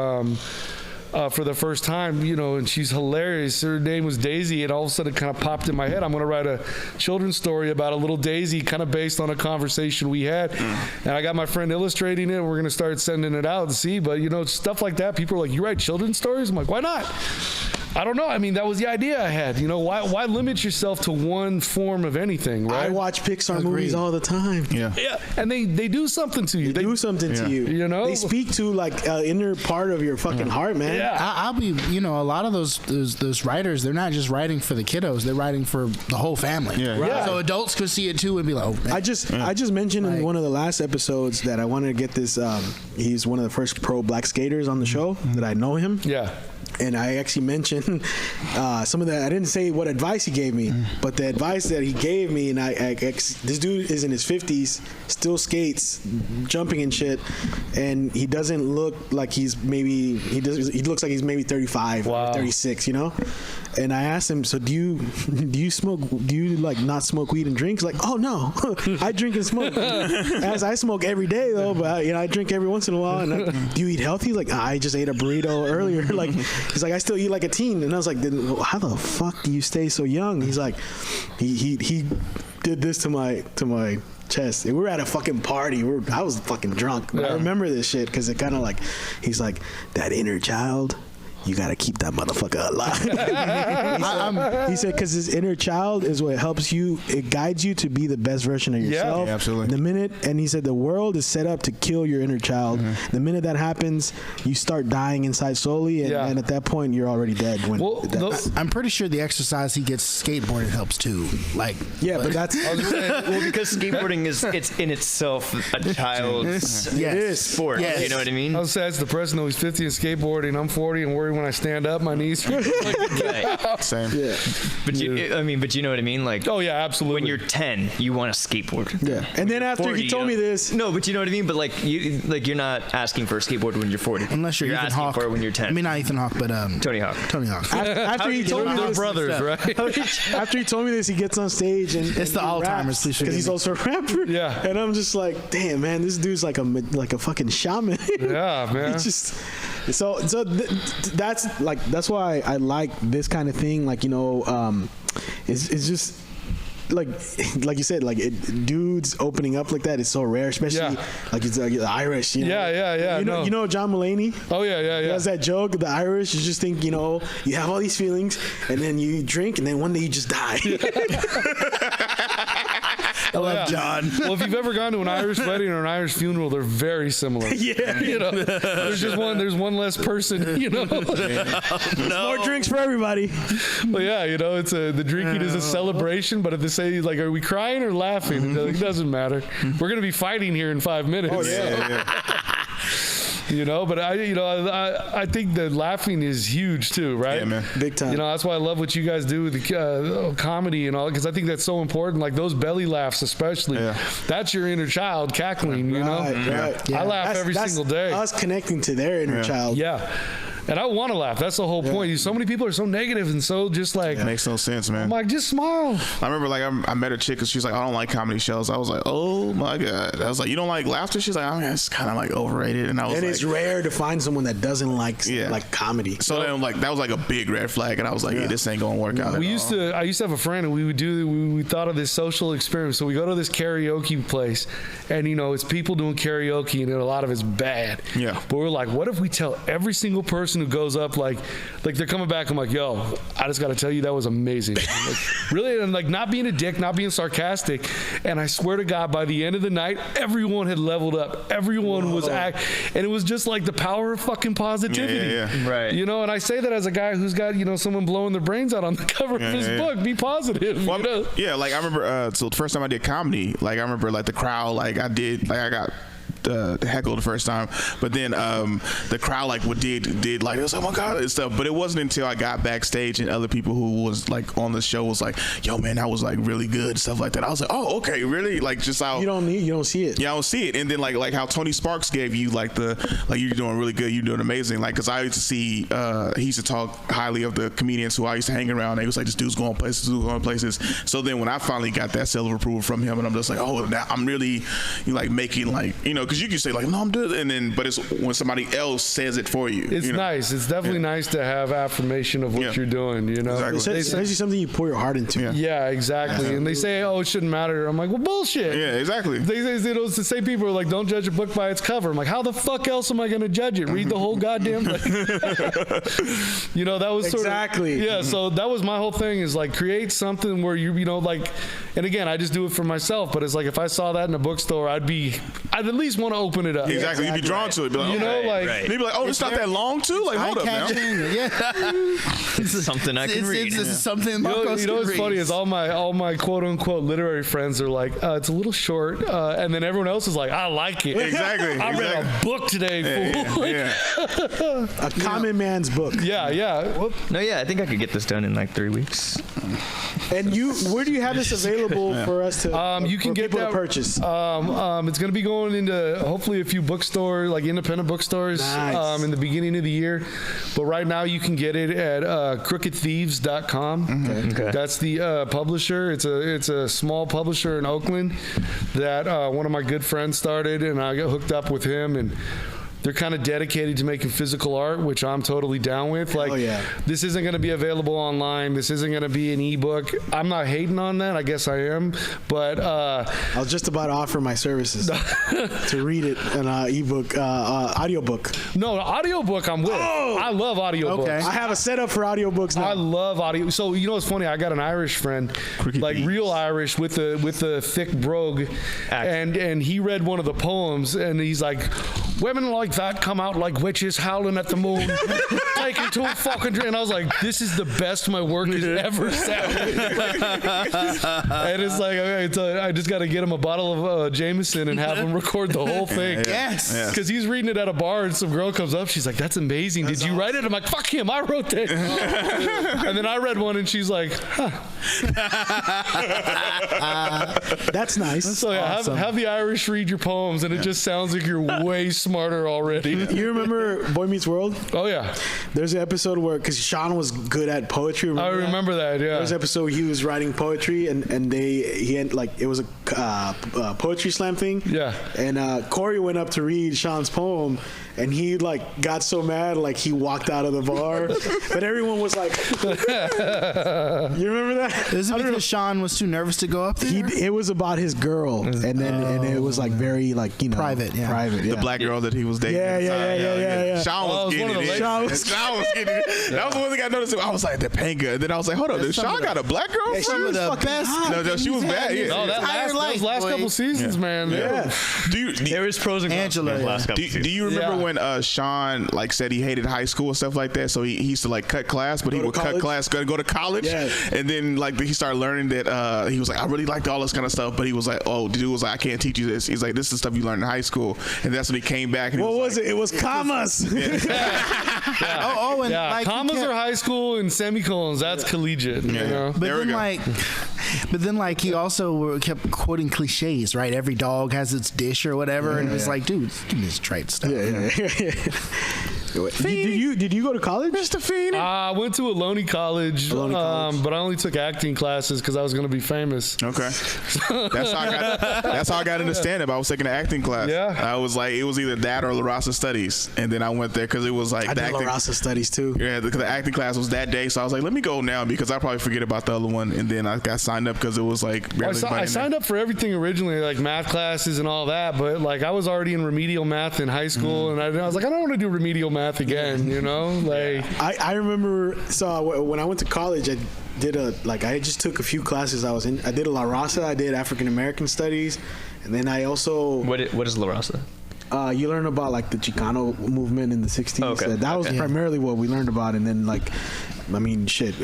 For the first time, and she's hilarious. Her name was Daisy, and all of a sudden it kind of popped in my head. I'm going to write a children's story about a little Daisy, kind of based on a conversation we had. And I got my friend illustrating it. We're going to start sending it out and see. But, stuff like that, people are like, you write children's stories? I'm like, why not? I don't know. I mean, that was the idea I had. Why limit yourself to one form of anything, right? I watch Pixar movies all the time. Yeah. And they do something to you. They do something to you. They speak to like inner part of your fucking heart, man. Yeah. I'll be, a lot of those writers, they're not just writing for the kiddos, they're writing for the whole family. Yeah. Right. So adults could see it too and be like, oh, man. I just mentioned in one of the last episodes that I wanted to get this. He's one of the first pro black skaters on the show that I know him. Yeah. And I actually mentioned some of that. I didn't say what advice he gave me, but the advice that he gave me, and this dude is in his 50s, still skates, jumping and shit, and he doesn't look like he looks like he's maybe 35 or 36, And I asked him, so do you smoke? Do you like not smoke weed and drink? He's like, oh no, I drink and smoke. As I smoke every day though, but I drink every once in a while. And do you eat healthy? Like I just ate a burrito earlier. Like he's like, I still eat like a teen. And I was like, then how the fuck do you stay so young? He's like, he did this to my chest. We were at a fucking party. I was fucking drunk. But I remember this shit because it kind of like, he's like, that inner child, you gotta keep that motherfucker alive. He said, because his inner child is what helps you, it guides you to be the best version of yourself. Yeah, absolutely. And he said the world is set up to kill your inner child. The minute that happens, you start dying inside slowly, and at that point, you're already dead. I'm pretty sure the exercise he gets skateboarding helps too. But that's well, because skateboarding it's in itself a child's sport. Yes. You know what I mean? I was saying, it's depressing though. He's 50 and skateboarding. I'm 40 and worried when I stand up, my knees. Right. Same. Yeah. But you know what I mean? Like, oh yeah, absolutely. When you're 10, you want to skateboard. Yeah. And then after 40, he told me this. No, but you know what I mean? But you're not asking for a skateboard when you're 40. Unless you're Ethan asking Hawke. for it when you're 10. I mean, not Ethan Hawke, but Tony Hawk. Tony Hawk. After he told me this, brothers, right? After he told me this, he gets on stage and it's the Alzheimer's because he's also a rapper. Yeah. And I'm just like, damn, man, this dude's like a fucking shaman. Yeah, man. It's just that's why I like this kind of thing. Like, it's just like you said, dudes opening up like that is so rare, especially like the Irish. Yeah. You know John Mulaney. Oh yeah. He has that joke. The Irish, you just think, you have all these feelings, and then you drink, and then one day you just die. I love John. Well, if you've ever gone to an Irish wedding or an Irish funeral, they're very similar. Yeah. There's one less person, More drinks for everybody. Well, yeah, it's the drinking is a celebration, but at the same, like, are we crying or laughing? It doesn't matter. We're going to be fighting here in 5 minutes. Oh, yeah. But I think that laughing is huge too, right? Yeah, man. Big time. That's why I love what you guys do with the comedy and all, because I think that's so important. Like those belly laughs, especially. Yeah. That's your inner child cackling. Right. I laugh every single day. Us connecting to their inner child. Yeah. And I want to laugh. That's the whole point. So many people are so negative and so just like. It makes no sense, man. I'm like, just smile. I remember, I met a chick and she's like, I don't like comedy shows. I was like, oh my God. I was like, you don't like laughter? She's like, it's kind of overrated. And I was it's rare to find someone that doesn't like comedy. So then that was a big red flag, and I was like, this ain't gonna work out. I used to have a friend, and we thought of this social experiment. So we go to this karaoke place, and it's people doing karaoke, and a lot of it's bad. Yeah. But we're like, what if we tell every single person who goes up, like they're coming back, I'm like, yo, I just got to tell you that was amazing. Really, and not being a dick, not being sarcastic. And I swear to God, by the end of the night, everyone had leveled up. Everyone was and it was just like the power of fucking positivity. Yeah. Right. And I say that as a guy who's got, someone blowing their brains out on the cover of his book. Be positive. Well, yeah, I remember, so the first time I did comedy, I remember the crowd, I got heckled the first time, but then the crowd did it was, oh my God, and stuff. But it wasn't until I got backstage and other people who was on the show was like, yo man, that was really good, stuff like that. I was like, oh okay, really? Just how you don't see it. Yeah, I don't see it. And then like how Tony Sparks gave you you're doing really good, you're doing amazing. Because I used to see he used to talk highly of the comedians who I used to hang around. He was like, this dude's going places. So then when I finally got that seal of approval from him, and I'm just like, oh, now I'm really making because you can say no, I'm good, and then but it's when somebody else says it for you. It's nice. It's definitely nice to have affirmation of what you're doing. Exactly. It's actually something you pour your heart into. Yeah, exactly. And they say, oh, it shouldn't matter. I'm like, well, bullshit. Yeah, exactly. It's the same people are like, don't judge a book by its cover. I'm like, how the fuck else am I going to judge it? Read the whole goddamn thing. That was sort exactly. of yeah. So that was my whole thing is create something where and again, I just do it for myself. But it's if I saw that in a bookstore, I'd at least want to open it up. Exactly. You'd be drawn to it. Be like, right. You'd be like, oh, it's not that long too. Hold up now. Yeah. It's something I can read. It's something Marcos what's funny is all my quote unquote literary friends are like, it's a little short, and then everyone else is like, I like it. Exactly. I read a book today, fool. A common man's book. Yeah. No, yeah, I think I could get this done in 3 weeks. And where do you have this available for us to? You can get that to purchase. It's going to be going into hopefully a few bookstores, independent bookstores, nice. In the beginning of the year. But right now you can get it at crookedthieves.com. Okay. That's the publisher. It's a small publisher in Oakland that one of my good friends started, and I got hooked up with him and. they're kind of dedicated to making physical art, which I'm totally down with. Like, this isn't going to be available online. This isn't going to be an ebook. I'm not hating on that. I guess I am, but I was just about to offer my services to read it an ebook, audiobook. No, audiobook I'm with. I love audiobooks. Okay. I have a setup for audiobooks now. I love audio. So you know what's funny? I got an Irish friend, like real Irish with the thick brogue, and he read one of the poems, and he's like, "Women like that come out like witches howling at the moon, taking two fucking drink." And I was like, "This is the best my work has ever sounded." And it's like, okay, I just got to get him a bottle of Jameson and have him record the whole thing. Yes. Because he's reading it at a bar, and some girl comes up. She's like, "That's amazing. Did you write it?" I'm like, "Fuck him. I wrote that." And then I read one, and she's like, "Huh." That's nice. So yeah, Awesome. have the Irish read your poems, and it just sounds like you're way smarter already. You remember Boy Meets World? Oh yeah, There's an episode where, because Sean was good at poetry. I remember that. Yeah, There's an episode where he was writing poetry, and he had, like, it was a poetry slam thing. Yeah. And Corey went up to read Sean's poem, and he like got so mad, like he walked out of the bar. But everyone was like, "You remember that?" Is it because Sean was too nervous to go up there? It was about his girl, and it was like very, like, you know, Private, yeah. private. The black girl that he was dating. Yeah. Sean was getting it. Sean was getting it. That was the one thing I noticed. I was like, the Panga. And then I was like, hold on, did Sean got a black girl? Some of the best. No, she was bad. Yeah. No, those last couple seasons, man. Yeah. There was pros and cons. Angela, in the last couple Do seasons. you remember when Sean like said he hated high school and stuff like that? So he used to like cut class, but he would cut class, go to college, and then like he started learning that he was like, I really liked all this kind of stuff, but he was like, oh, the dude was like, I can't teach you this. He's like, this is the stuff you learned in high school, and that's when he came back. And What was it? It was commas. and like commas are high school, and semicolons that's collegiate. You know? But then like he also kept quoting cliches, right? Every dog has its dish or whatever, and it was like, dude, give me this trite stuff. Did you go to college, Mr. Feeney? I went to Ohlone College, but I only took acting classes because I was going to be famous. Okay, that's how I got into stand-up. I was taking an acting class. Yeah, I was like, it was either that or La Raza Studies, and then I went there because it was like I did La Raza Studies too. Yeah, because the acting class was that day, so I was like, let me go now because I probably forget about the other one, and then I got signed up because it was like. I signed up for everything originally, like math classes and all that, but like I was already in remedial math in high school, and I was like, I don't want to do remedial math again, you know? Like I remember, so when I went to college, I did I just took a few classes. I did a La Raza, I did African American studies, and then I also What is La Raza? You learn about like the Chicano movement in the 60s. Okay. That was primarily what we learned about, and then like, I mean, shit,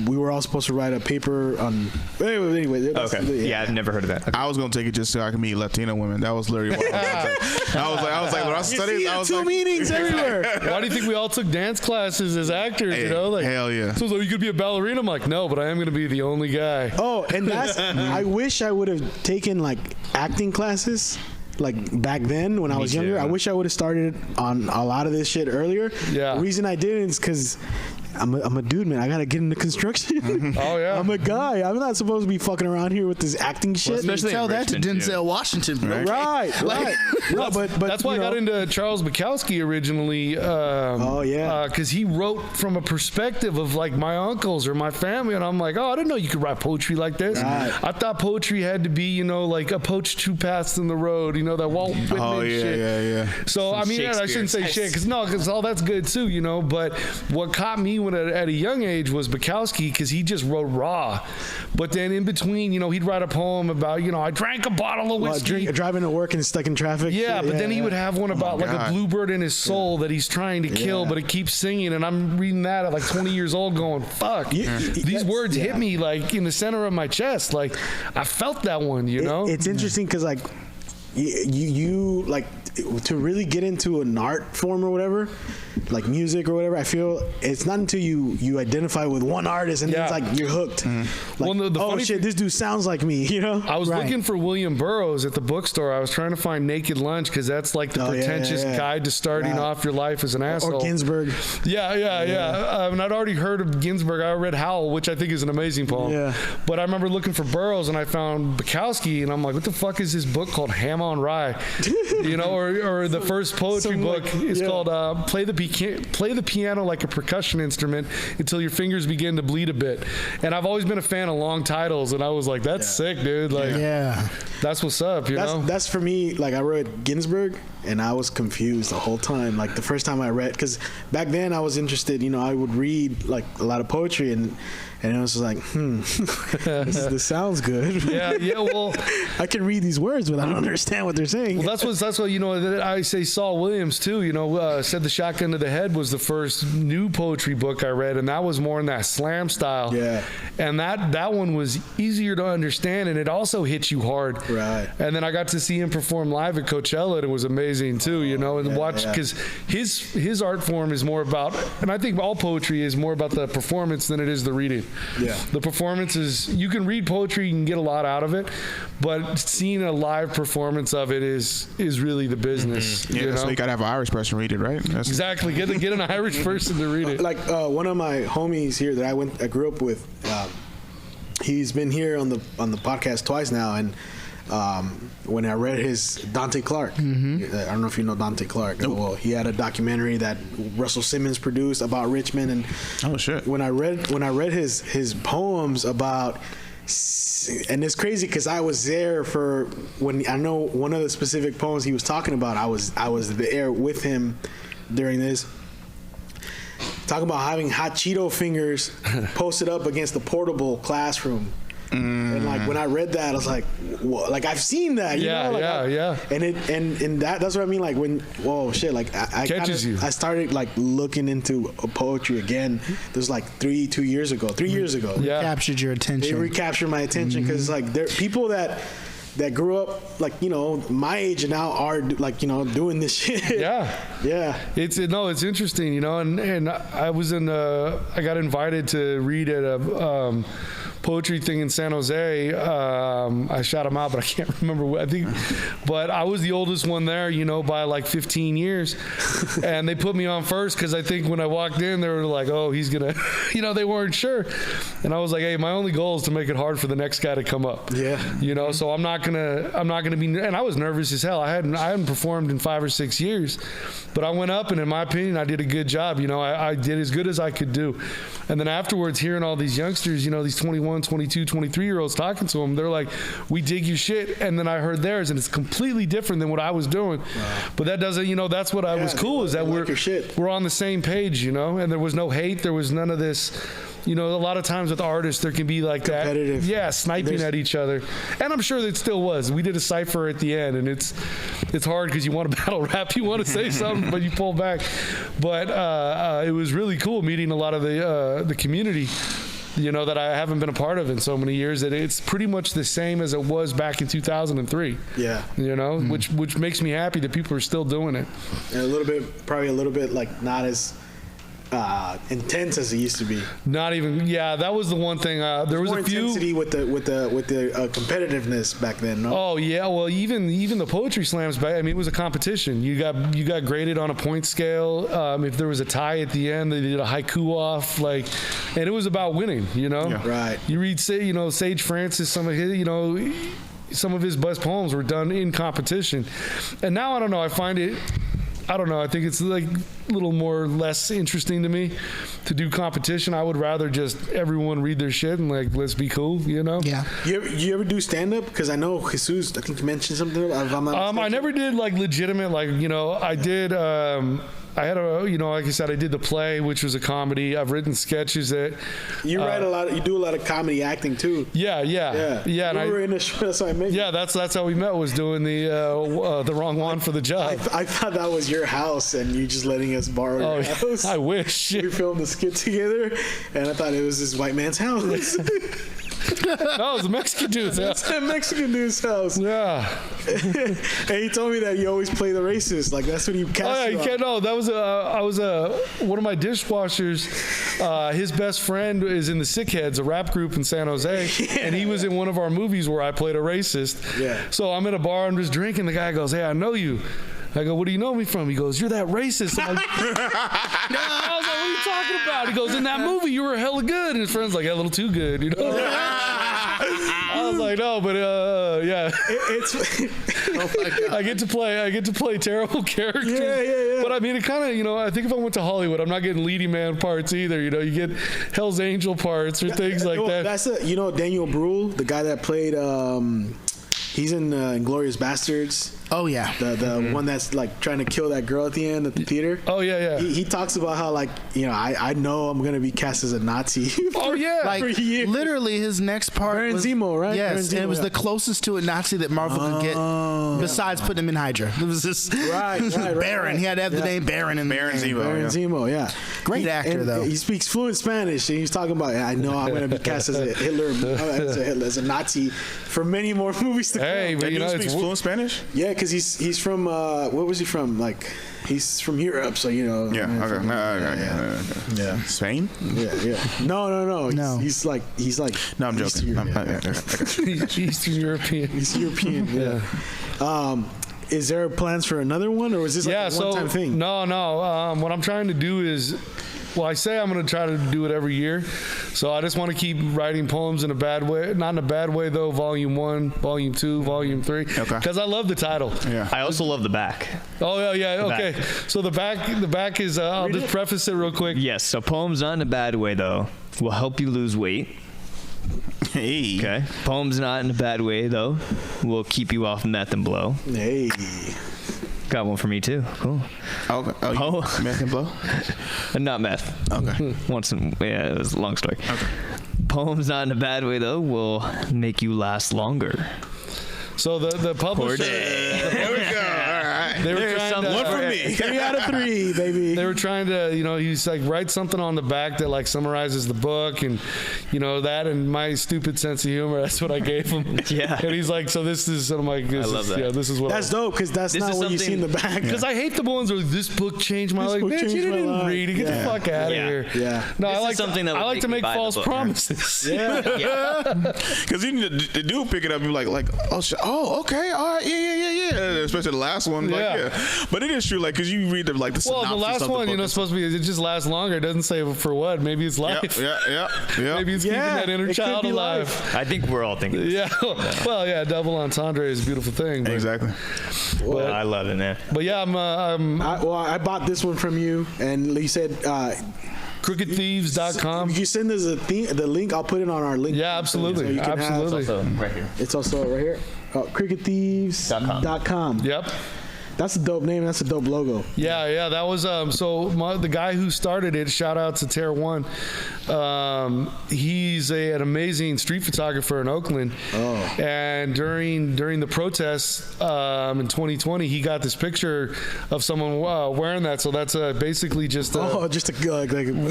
we were all supposed to write a paper on. Anyway, okay. Yeah, I've never heard of that. Okay. I was gonna take it just so I could meet Latino women. That was literally what I was like, when I studied, I was two like, meetings everywhere. why do you think we all took dance classes as actors? You know, like hell yeah. So you could be a ballerina. I'm like, no, but I am going to be the only guy. Oh, and I wish I would have taken like acting classes. Like back then when I was younger, I wish I would have started on a lot of this shit earlier. Yeah. The reason I didn't is because I'm a dude, man. I gotta get into construction. Oh yeah. I'm a guy. I'm not supposed to be fucking around here with this acting shit. especially Tell that to Denzel Washington, bro. Right. No, but that's why I got into Charles Bukowski originally. Because he wrote from a perspective of like my uncles or my family, and I'm like, oh, I didn't know you could write poetry like this. Right. I thought poetry had to be, you know, like a poached two paths in the road, you know, that Walt Whitman shit. Yeah. So I mean, I shouldn't say shit because all that's good too, you know. But what caught me when at a young age was Bukowski, because he just wrote raw. But then in between, you know, he'd write a poem about, you know, I drank a bottle of whiskey. Driving to work and stuck in traffic. Yeah, but then he would have one about like a bluebird in his soul that he's trying to kill, but it keeps singing. And I'm reading that at like 20 years old going, fuck. These words hit me like in the center of my chest. Like I felt that one, you know? It's interesting because like you like to really get into an art form or whatever, like music or whatever, I feel it's not until you identify with one artist and then it's like you're hooked. Like, Well, the oh funny shit, this dude sounds like me, you know? I was looking for William Burroughs at the bookstore. I was trying to find Naked Lunch because that's like the pretentious guide to starting off your life as an asshole. Or Ginsberg. Yeah. And I'd already heard of Ginsberg. I read Howl, which I think is an amazing poem. Yeah. But I remember looking for Burroughs and I found Bukowski, and I'm like, what the fuck is this book called Ham on Rye? You know, or or the first poetry book is called "Play the Piano Like a Percussion Instrument Until Your Fingers Begin to Bleed a Bit." And I've always been a fan of long titles, and I was like, "That's sick, dude!" Like, that's what's up, you know. That's for me. Like I read Ginsberg, and I was confused the whole time. Like the first time I read, because back then I was interested. You know, I would read like a lot of poetry, and it was just like, this sounds good. Yeah. Well, I can read these words, but I don't understand what they're saying. Well, that's what you know. I say Saul Williams too. You know, said "The Shotgun to the Head" was the first new poetry book I read, and that was more in that slam style. Yeah. And that one was easier to understand, and it also hit you hard. Right. And then I got to see him perform live at Coachella, and it was amazing too. You know, and watch because his art form is more about, and I think all poetry is more about the performance than it is the reading. Yeah. The performance is, you can read poetry, you can get a lot out of it, but seeing a live performance of it is really the business. Mm-hmm. Yeah, so you gotta have an Irish person read it, right? Exactly. Get an Irish person to read it. Like one of my homies here that I grew up with, he's been here on the podcast twice now, and when I read his Dante Clark, I don't know if you know Dante Clark. Nope. Well, he had a documentary that Russell Simmons produced about Richmond, and oh shit. When I read his poems about, and it's crazy because I was there for when I know one of the specific poems he was talking about. I was there with him during this. Talking about having hot Cheeto fingers posted up against the portable classroom. And like when I read that, I was like, "Whoa!" Like I've seen that, you know? Like, yeah. And that's what I mean. Like when, whoa, shit! Like I catches you. I started like looking into poetry again. This was like 3 years ago. Yeah. Captured your attention. They recaptured my attention because like there are people that grew up like, you know, my age and now are like, you know, doing this shit. Yeah. It's interesting, you know, and I was I got invited to read at a poetry thing in San Jose. I shot him out, but I can't remember what, I think, but I was the oldest one there, you know, by like 15 years. And they put me on first because I think when I walked in, they were like, oh, he's gonna, you know, they weren't sure. And I was like, hey, my only goal is to make it hard for the next guy to come up. Yeah. You know, so I'm not gonna be, and I was nervous as hell. I hadn't performed in 5 or 6 years, but I went up, and in my opinion, I did a good job. You know, I did as good as I could do. And then afterwards, hearing all these youngsters, you know, these 21, 22, 23-year-olds talking to them, they're like, we dig your shit. And then I heard theirs, and it's completely different than what I was doing. Wow. But that doesn't, you know, that's what I was cool, is that we're on the same page, you know, and there was no hate. There was none of this. You know, a lot of times with artists, there can be like competitive. Yeah, sniping at each other. And I'm sure that still was. We did a cypher at the end, and it's hard because you want to battle rap, you want to say something, but you pull back. But it was really cool meeting a lot of the community, you know, that I haven't been a part of in so many years, that it's pretty much the same as it was back in 2003. Yeah. You know, which makes me happy that people are still doing it. And probably a little bit like not as intense as it used to be. Not even, yeah. That was the one thing. There was more a few intensity with the competitiveness back then. No? Oh yeah, well even the poetry slams back. I mean, it was a competition. You got graded on a point scale. If there was a tie at the end, they did a haiku off. Like, and it was about winning. You know, right? You read, Sage Francis. Some of his best poems were done in competition, and now I don't know. I find it. I don't know. I think it's like a little more less interesting to me to do competition. I would rather just everyone read their shit and like, let's be cool, you know? Yeah. You ever do stand up? Because I know Jesus, I think you mentioned something. I never did like legitimate, like, you know, I did. I had like I said, I did the play, which was a comedy. I've written sketches that you write a lot. You do a lot of comedy acting too. Yeah. We were in a show, so I met you. Yeah, that's how we met. Was doing the wrong one for the job. I thought that was your house, and you just letting us borrow your house. I wish. We filmed the skit together, and I thought it was this white man's house. No, it was a Mexican dude's house. It's a Mexican dude's house. Yeah. And he told me that you always play the racist. Like, that's what he cast you on. You can't know. That was one of my dishwashers. His best friend is in the Sickheads, a rap group in San Jose, and he was in one of our movies where I played a racist. Yeah. So I'm in a bar, I'm just drinking. The guy goes, "Hey, I know you." I go, "What do you know me from?" He goes, "You're that racist." I'm like, I was like, "What are you talking about?" He goes, "In that movie, you were hella good." And his friend's like, "Yeah, a little too good," you know. I was like, no, but yeah. It's Oh my God. I get to play terrible characters. Yeah. But I mean, it kind of, I think if I went to Hollywood, I'm not getting leading man parts either. You get Hell's Angel parts or things like that. That's Daniel Bruhl, the guy that played. He's in Inglourious Bastards. Oh yeah, the one that's like trying to kill that girl at the end at the theater. Oh yeah. He talks about how I know I'm gonna be cast as a Nazi. Oh yeah, like for years. literally his next part Baron was Zemo, right? Yes, Baron Zemo, and it was the closest to a Nazi that Marvel could get, besides putting him in Hydra. It was just Right. Baron. He had to have the name Baron in Baron the name. Zemo. Baron Zemo, yeah. Great actor, though. He speaks fluent Spanish, and he's talking about, I know I'm going to be cast as a Hitler, as a Nazi for many more movies to come. Hey, but That dude it's speaks fluent Spanish? Yeah, because he's from, what was he from? Like, he's from Europe, so Yeah. from- Okay. Yeah. Spain? Yeah. No. No. He's like. No, I'm joking. Eastern European. He's European. Yeah. Is there plans for another one, or was this like a one-time thing? No. What I'm trying to do is, I say I'm going to try to do it every year. So I just want to keep writing poems in a bad way. Not in a bad way, though. Volume 1, Volume 2, Volume 3. Okay. Because I love the title. Yeah. I also love the back. Oh, yeah. The Okay. back. So the back is, I'll just preface it real quick. Yes, so poems not in a bad way, though, will help you lose weight. Hey. Okay. Poems not in a bad way, though, will keep you off meth and blow. Hey. Got one for me, too. Cool. Okay. Oh. Meth and blow? Not meth. Okay. It was a long story. Okay. Poems not in a bad way, though, will make you last longer. So the publisher, There we go. All right. they were There's trying something to, One for me. 3 out of 3, baby. They were trying to, he's like, write something on the back that like summarizes the book and, that and my stupid sense of humor. That's what I gave him. Yeah. And he's like, so this is, and I'm like, this I love is, that. yeah, this is what. That's dope, because that's This not is what you see in the back. Because I hate the ones where this book changed my life. book Man, you changed my didn't life. read it. Get the Yeah. fuck out of Yeah. here. Yeah. No, This I is like something that would I like make to me make buy the false book. promises. Yeah. Because the dude pick it up, you're like, oh, shit. Oh, okay, all right, yeah. Especially the last one, Yeah. But it is true, like, because you read the synopsis Well, the last of one, book. supposed to be, it just lasts longer. It doesn't say for what. Maybe it's life. Yeah. Maybe it's keeping Yeah, that inner it could child be alive. life. I think we're all thinking this. Yeah. Well, yeah, double entendre is a beautiful thing. But, Exactly. Well, I love it, man. but yeah, I bought this one from you, and you said crookedthieves.com. you send us the link. I'll put it on our link. Yeah, absolutely. So you can have- Absolutely. So, right here. it's also right here. Cricketthieves.com. Yep. That's a dope name. That's a dope logo. Yeah. That was the guy who started it. Shout out to Terra One. He's an amazing street photographer in Oakland. Oh. And during the protests in 2020, he got this picture of someone wearing that. So that's basically just Just a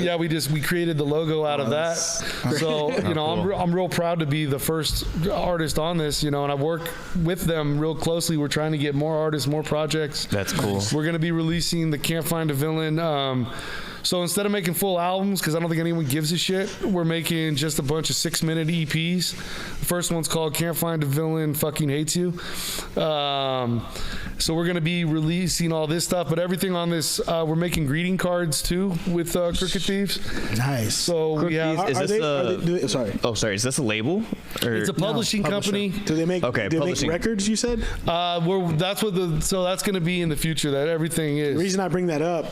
yeah. We created the logo out of that. So I'm real proud to be the first artist on this. And I work with them real closely. We're trying to get more artists, more projects. That's cool. We're going to be releasing the Can't Find a Villain. So instead of making full albums, because I don't think anyone gives a shit, we're making just a bunch of 6-minute EPs. The first one's called Can't Find a Villain Fucking Hates You. So we're going to be releasing all this stuff, but everything on this, we're making greeting cards too with Crooked Thieves. Nice. So we have. Is this sorry. Oh, sorry. Is this a label? Or? It's a publishing company. Do they make Okay, do they make publishing. records? You said. That's going to be in the future. That everything is. The reason I bring that up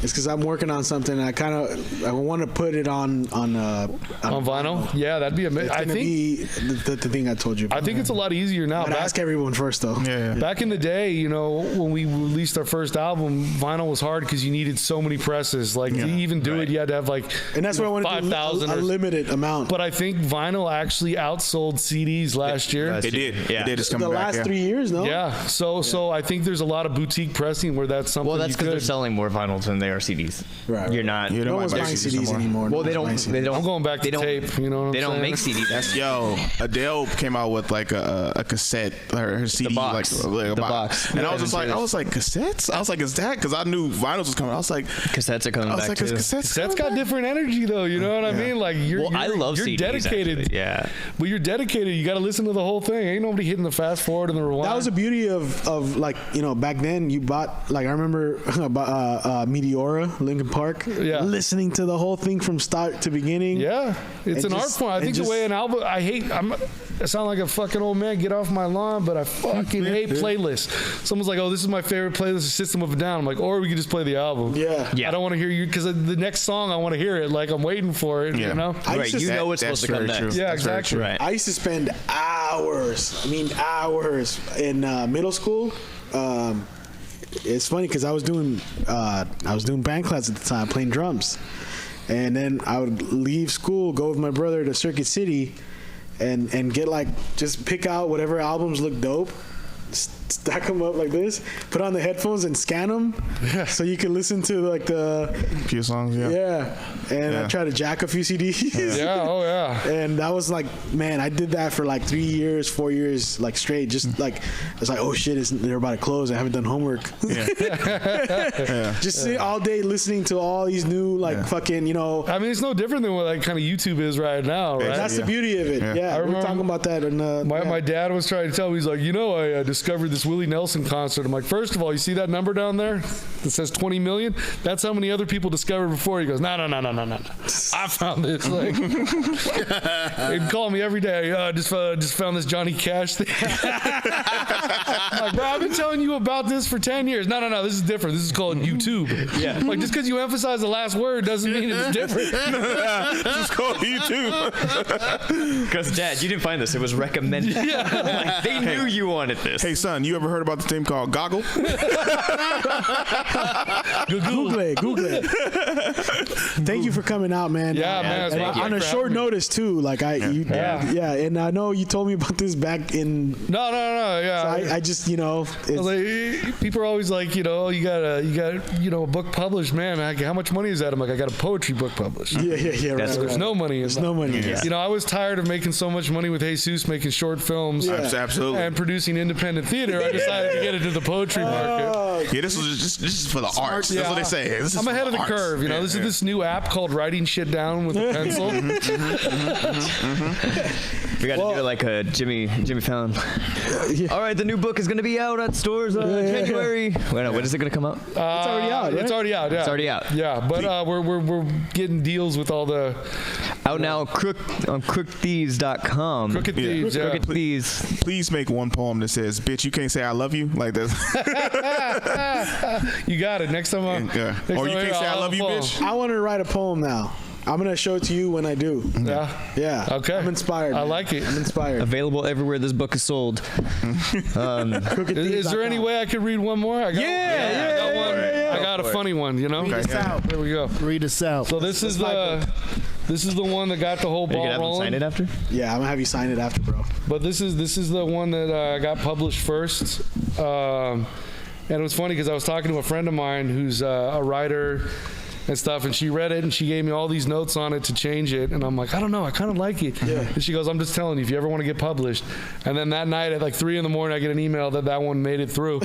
is because I'm working on something. I want to put it on vinyl. Yeah, that'd be amazing. It's I gonna think. be the thing I told you about. I think it's a lot easier now. I'd ask everyone first though. Yeah. Back in the day, when we released our first album, vinyl was hard because you needed so many presses. Like to even do it, you had to have And that's why I wanted to do 5,000 a limited amount. But I think vinyl actually outsold CDs last year. It did. Yeah. It did. It's coming the back. last 3 years, no? Yeah. So I think there's a lot of boutique pressing where that's something. Well, that's you because they're could. selling more vinyls than they are CDs. Right. You're not. You No don't one's buy buying CDs CDs anymore. Well, they No don't. one's buying They don't. I'm going back they to don't, tape. You know what I'm They don't saying? make CDs. Yo, Adele came out with like a cassette, her CD, box. like a The box. box. And Yeah, I was just like, cassettes? I was like, is that? Because I knew vinyls was coming. I was like, Cassettes are coming back is too. cassettes That's coming got back? different energy, though. You know what I mean? Like you're I love you're CDs, dedicated. actually. Yeah. But you're dedicated. You got to listen to the whole thing. Ain't nobody hitting the fast forward and the rewind. That was the beauty of like back then you bought like I remember Meteora, Linkin Park. park, listening to the whole thing from start to beginning. Yeah, it's an art form. I think the way an album, I sound like a fucking old man, get off my lawn, but I fucking hate playlists. Someone's like, oh, this is my favorite playlist, System of a Down. I'm like, or we could just play the album. Yeah. I don't want to hear you, because the next song, I want to hear it. Like, I'm waiting for it, you know? Right, you know what's supposed to come next. Yeah, that's exactly. Right. I used to spend hours in middle school. It's funny because I was doing band class at the time, playing drums, and then I would leave school, go with my brother to Circuit City, and get like, just pick out whatever albums look dope, stack them up like this, put on the headphones and scan them, so you can listen to like the few songs. and I try to jack a few CDs. And that was like, man, I did that for like 3 years, 4 years, like straight. Just like, it's like, oh shit, they're about to close. I haven't done homework. Just sit all day listening to all these new fucking, you know. I mean, it's no different than what like kind of YouTube is right now, right? That's the beauty of it. I remember we're talking about that. And my dad was trying to tell me, he's like, you know, I discovered this Willie Nelson concert. I'm like, first of all, you see that number down there that says 20 million? That's how many other people discovered before. He goes, no. I found this. Like, he'd call me every day. Just found this Johnny Cash thing. I'm like, bro, I've been telling you about this for 10 years. No, this is different. This is called YouTube. Yeah. Like, just because you emphasize the last word doesn't mean it's different. This is called YouTube. Because, Dad, you didn't find this. It was recommended. Like, they knew you wanted this. Hey, son, you ever heard about this thing called Goggle? Google it. Thank you for coming out, man. Yeah, man. On a short notice too. Like and I know you told me about this back in. No. Yeah. So I just, you know, like, people are always like, you know, you got a book published, man. How much money is that? I'm like, I got a poetry book published. Yeah. Right, There's no money. There's no money. Yeah. You know, I was tired of making so much money with Jesus, making short films, absolutely, and producing independent theater. I decided to get into the poetry market. Yeah, this is for the arts. That's what they say. I'm ahead of the curve. You know, this is this new app called Writing Shit Down with a pencil. We got to do it like a Jimmy Fallon. All right, the new book is going to be out at stores January. Wait, when is it going to come out? It's already out. Right? It's already out. Yeah. It's already out. Yeah, but we're getting deals with all the out now. On crookedthieves.com. Crooked Thieves. Yeah. Crooked Thieves. Please make one poem that says, "Bitch, you can't say I love you," like that. You got it. Next time. Or you can't say I love you, bitch. I want to write a poem now. I'm going to show it to you when I do. Yeah. Okay. I'm inspired. I like it. I'm inspired. Available everywhere this book is sold. Is there any way I could read one more? I got a funny one, you know? Read us out. There we go. Read us out. So this is the one that got the whole ball rolling. Sign it after? Yeah, I'm going to have you sign it after, bro. But this is the one that got published first. And it was funny because I was talking to a friend of mine who's a writer and stuff, and she read it and she gave me all these notes on it to change it, and I'm like, I don't know, I kind of like it. And she goes, I'm just telling you, if you ever want to get published. And then that night at like 3 a.m, I get an email that one made it through.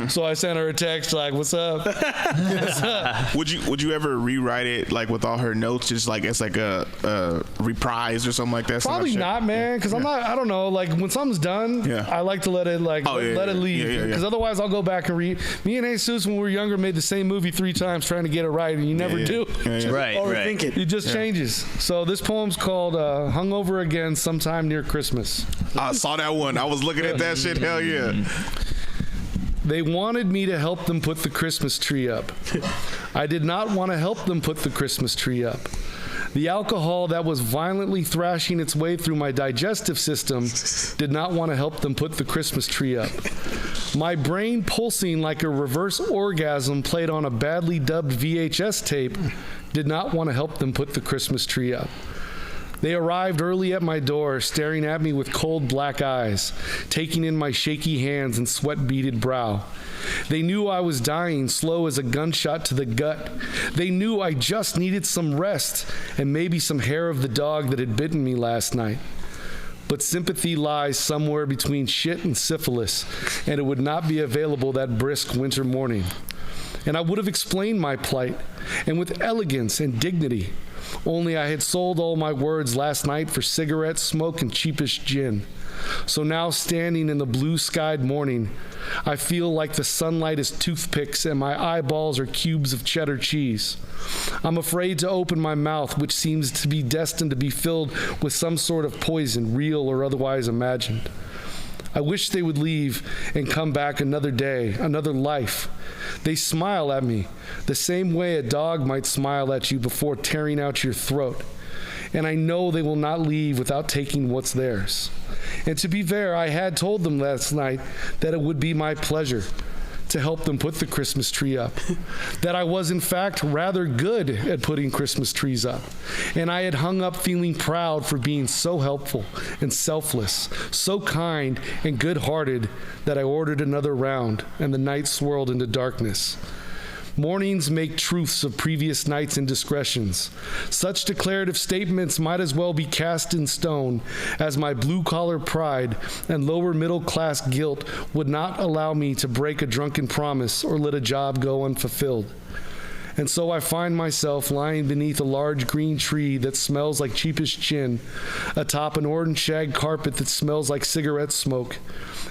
So I sent her a text like, what's up? What's up? Would you ever rewrite it like with all her notes, just like it's like a reprise or something like that? Probably not, man, because I don't know, like when something's done, I like to let it let it leave, because otherwise I'll go back and read. Me and Jesus, when we were younger, made the same movie 3 times trying to get it right, and you never do. Right. Overthink it. It just changes. So this poem's called Hungover Again Sometime Near Christmas. I saw that one. I was looking at that shit. Hell yeah. They wanted me to help them put the Christmas tree up. I did not want to help them put the Christmas tree up. The alcohol that was violently thrashing its way through my digestive system did not want to help them put the Christmas tree up. My brain pulsing like a reverse orgasm played on a badly dubbed VHS tape did not want to help them put the Christmas tree up. They arrived early at my door, staring at me with cold black eyes, taking in my shaky hands and sweat-beaded brow. They knew I was dying, slow as a gunshot to the gut. They knew I just needed some rest and maybe some hair of the dog that had bitten me last night. But sympathy lies somewhere between shit and syphilis, and it would not be available that brisk winter morning. And I would have explained my plight, and with elegance and dignity, only I had sold all my words last night for cigarette smoke and cheapish gin. So now, standing in the blue-skied morning, I feel like the sunlight is toothpicks and my eyeballs are cubes of cheddar cheese. I'm afraid to open my mouth, which seems to be destined to be filled with some sort of poison, real or otherwise imagined. I wish they would leave and come back another day, another life. They smile at me, the same way a dog might smile at you before tearing out your throat. And I know they will not leave without taking what's theirs. And to be fair, I had told them last night that it would be my pleasure to help them put the Christmas tree up. That I was, in fact, rather good at putting Christmas trees up. And I had hung up feeling proud for being so helpful and selfless, so kind and good-hearted that I ordered another round, and the night swirled into darkness. Mornings make truths of previous nights' indiscretions. Such declarative statements might as well be cast in stone, as my blue-collar pride and lower-middle-class guilt would not allow me to break a drunken promise or let a job go unfulfilled. And so I find myself lying beneath a large green tree that smells like cheapest gin, atop an orange shag carpet that smells like cigarette smoke.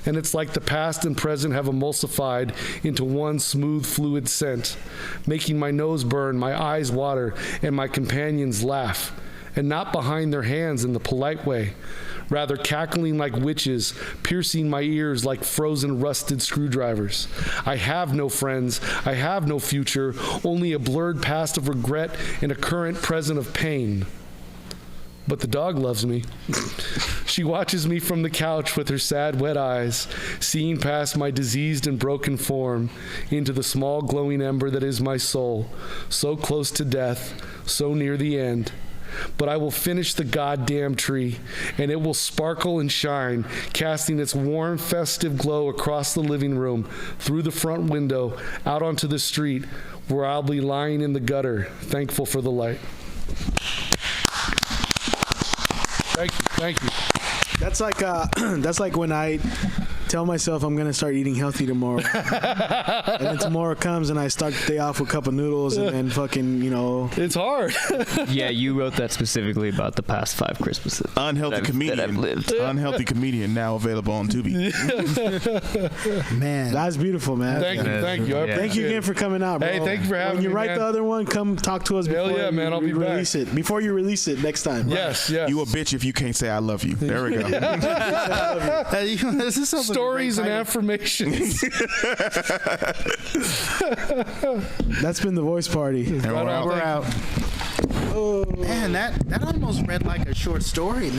And it's like the past and present have emulsified into one smooth fluid scent, making my nose burn, my eyes water, and my companions laugh. And not behind their hands in the polite way, rather cackling like witches, piercing my ears like frozen rusted screwdrivers. I have no friends, I have no future, only a blurred past of regret and a current present of pain. But the dog loves me. She watches me from the couch with her sad, wet eyes, seeing past my diseased and broken form into the small glowing ember that is my soul, so close to death, so near the end. But I will finish the goddamn tree, and it will sparkle and shine, casting its warm, festive glow across the living room, through the front window, out onto the street, where I'll be lying in the gutter, thankful for the light. Thank you. That's like when I tell myself I'm gonna start eating healthy tomorrow, and then tomorrow comes and I start the day off with a cup of noodles and then fucking, It's hard. Yeah, you wrote that specifically about the past 5 Christmases. Unhealthy comedian. That I've lived. Unhealthy comedian now available on Tubi. Man, that's beautiful, man. Thank you. Thank you again for coming out, bro. Hey, thank you for having me. When you write man. the other one, come talk to us before Hell yeah, man. I'll be release back. it. Before you release it next time. Yes. You a bitch if you can't say I love you. There we go. this is Stories and affirmations. That's been the voice party. And we're out. We're out. Man, that almost read like a short story.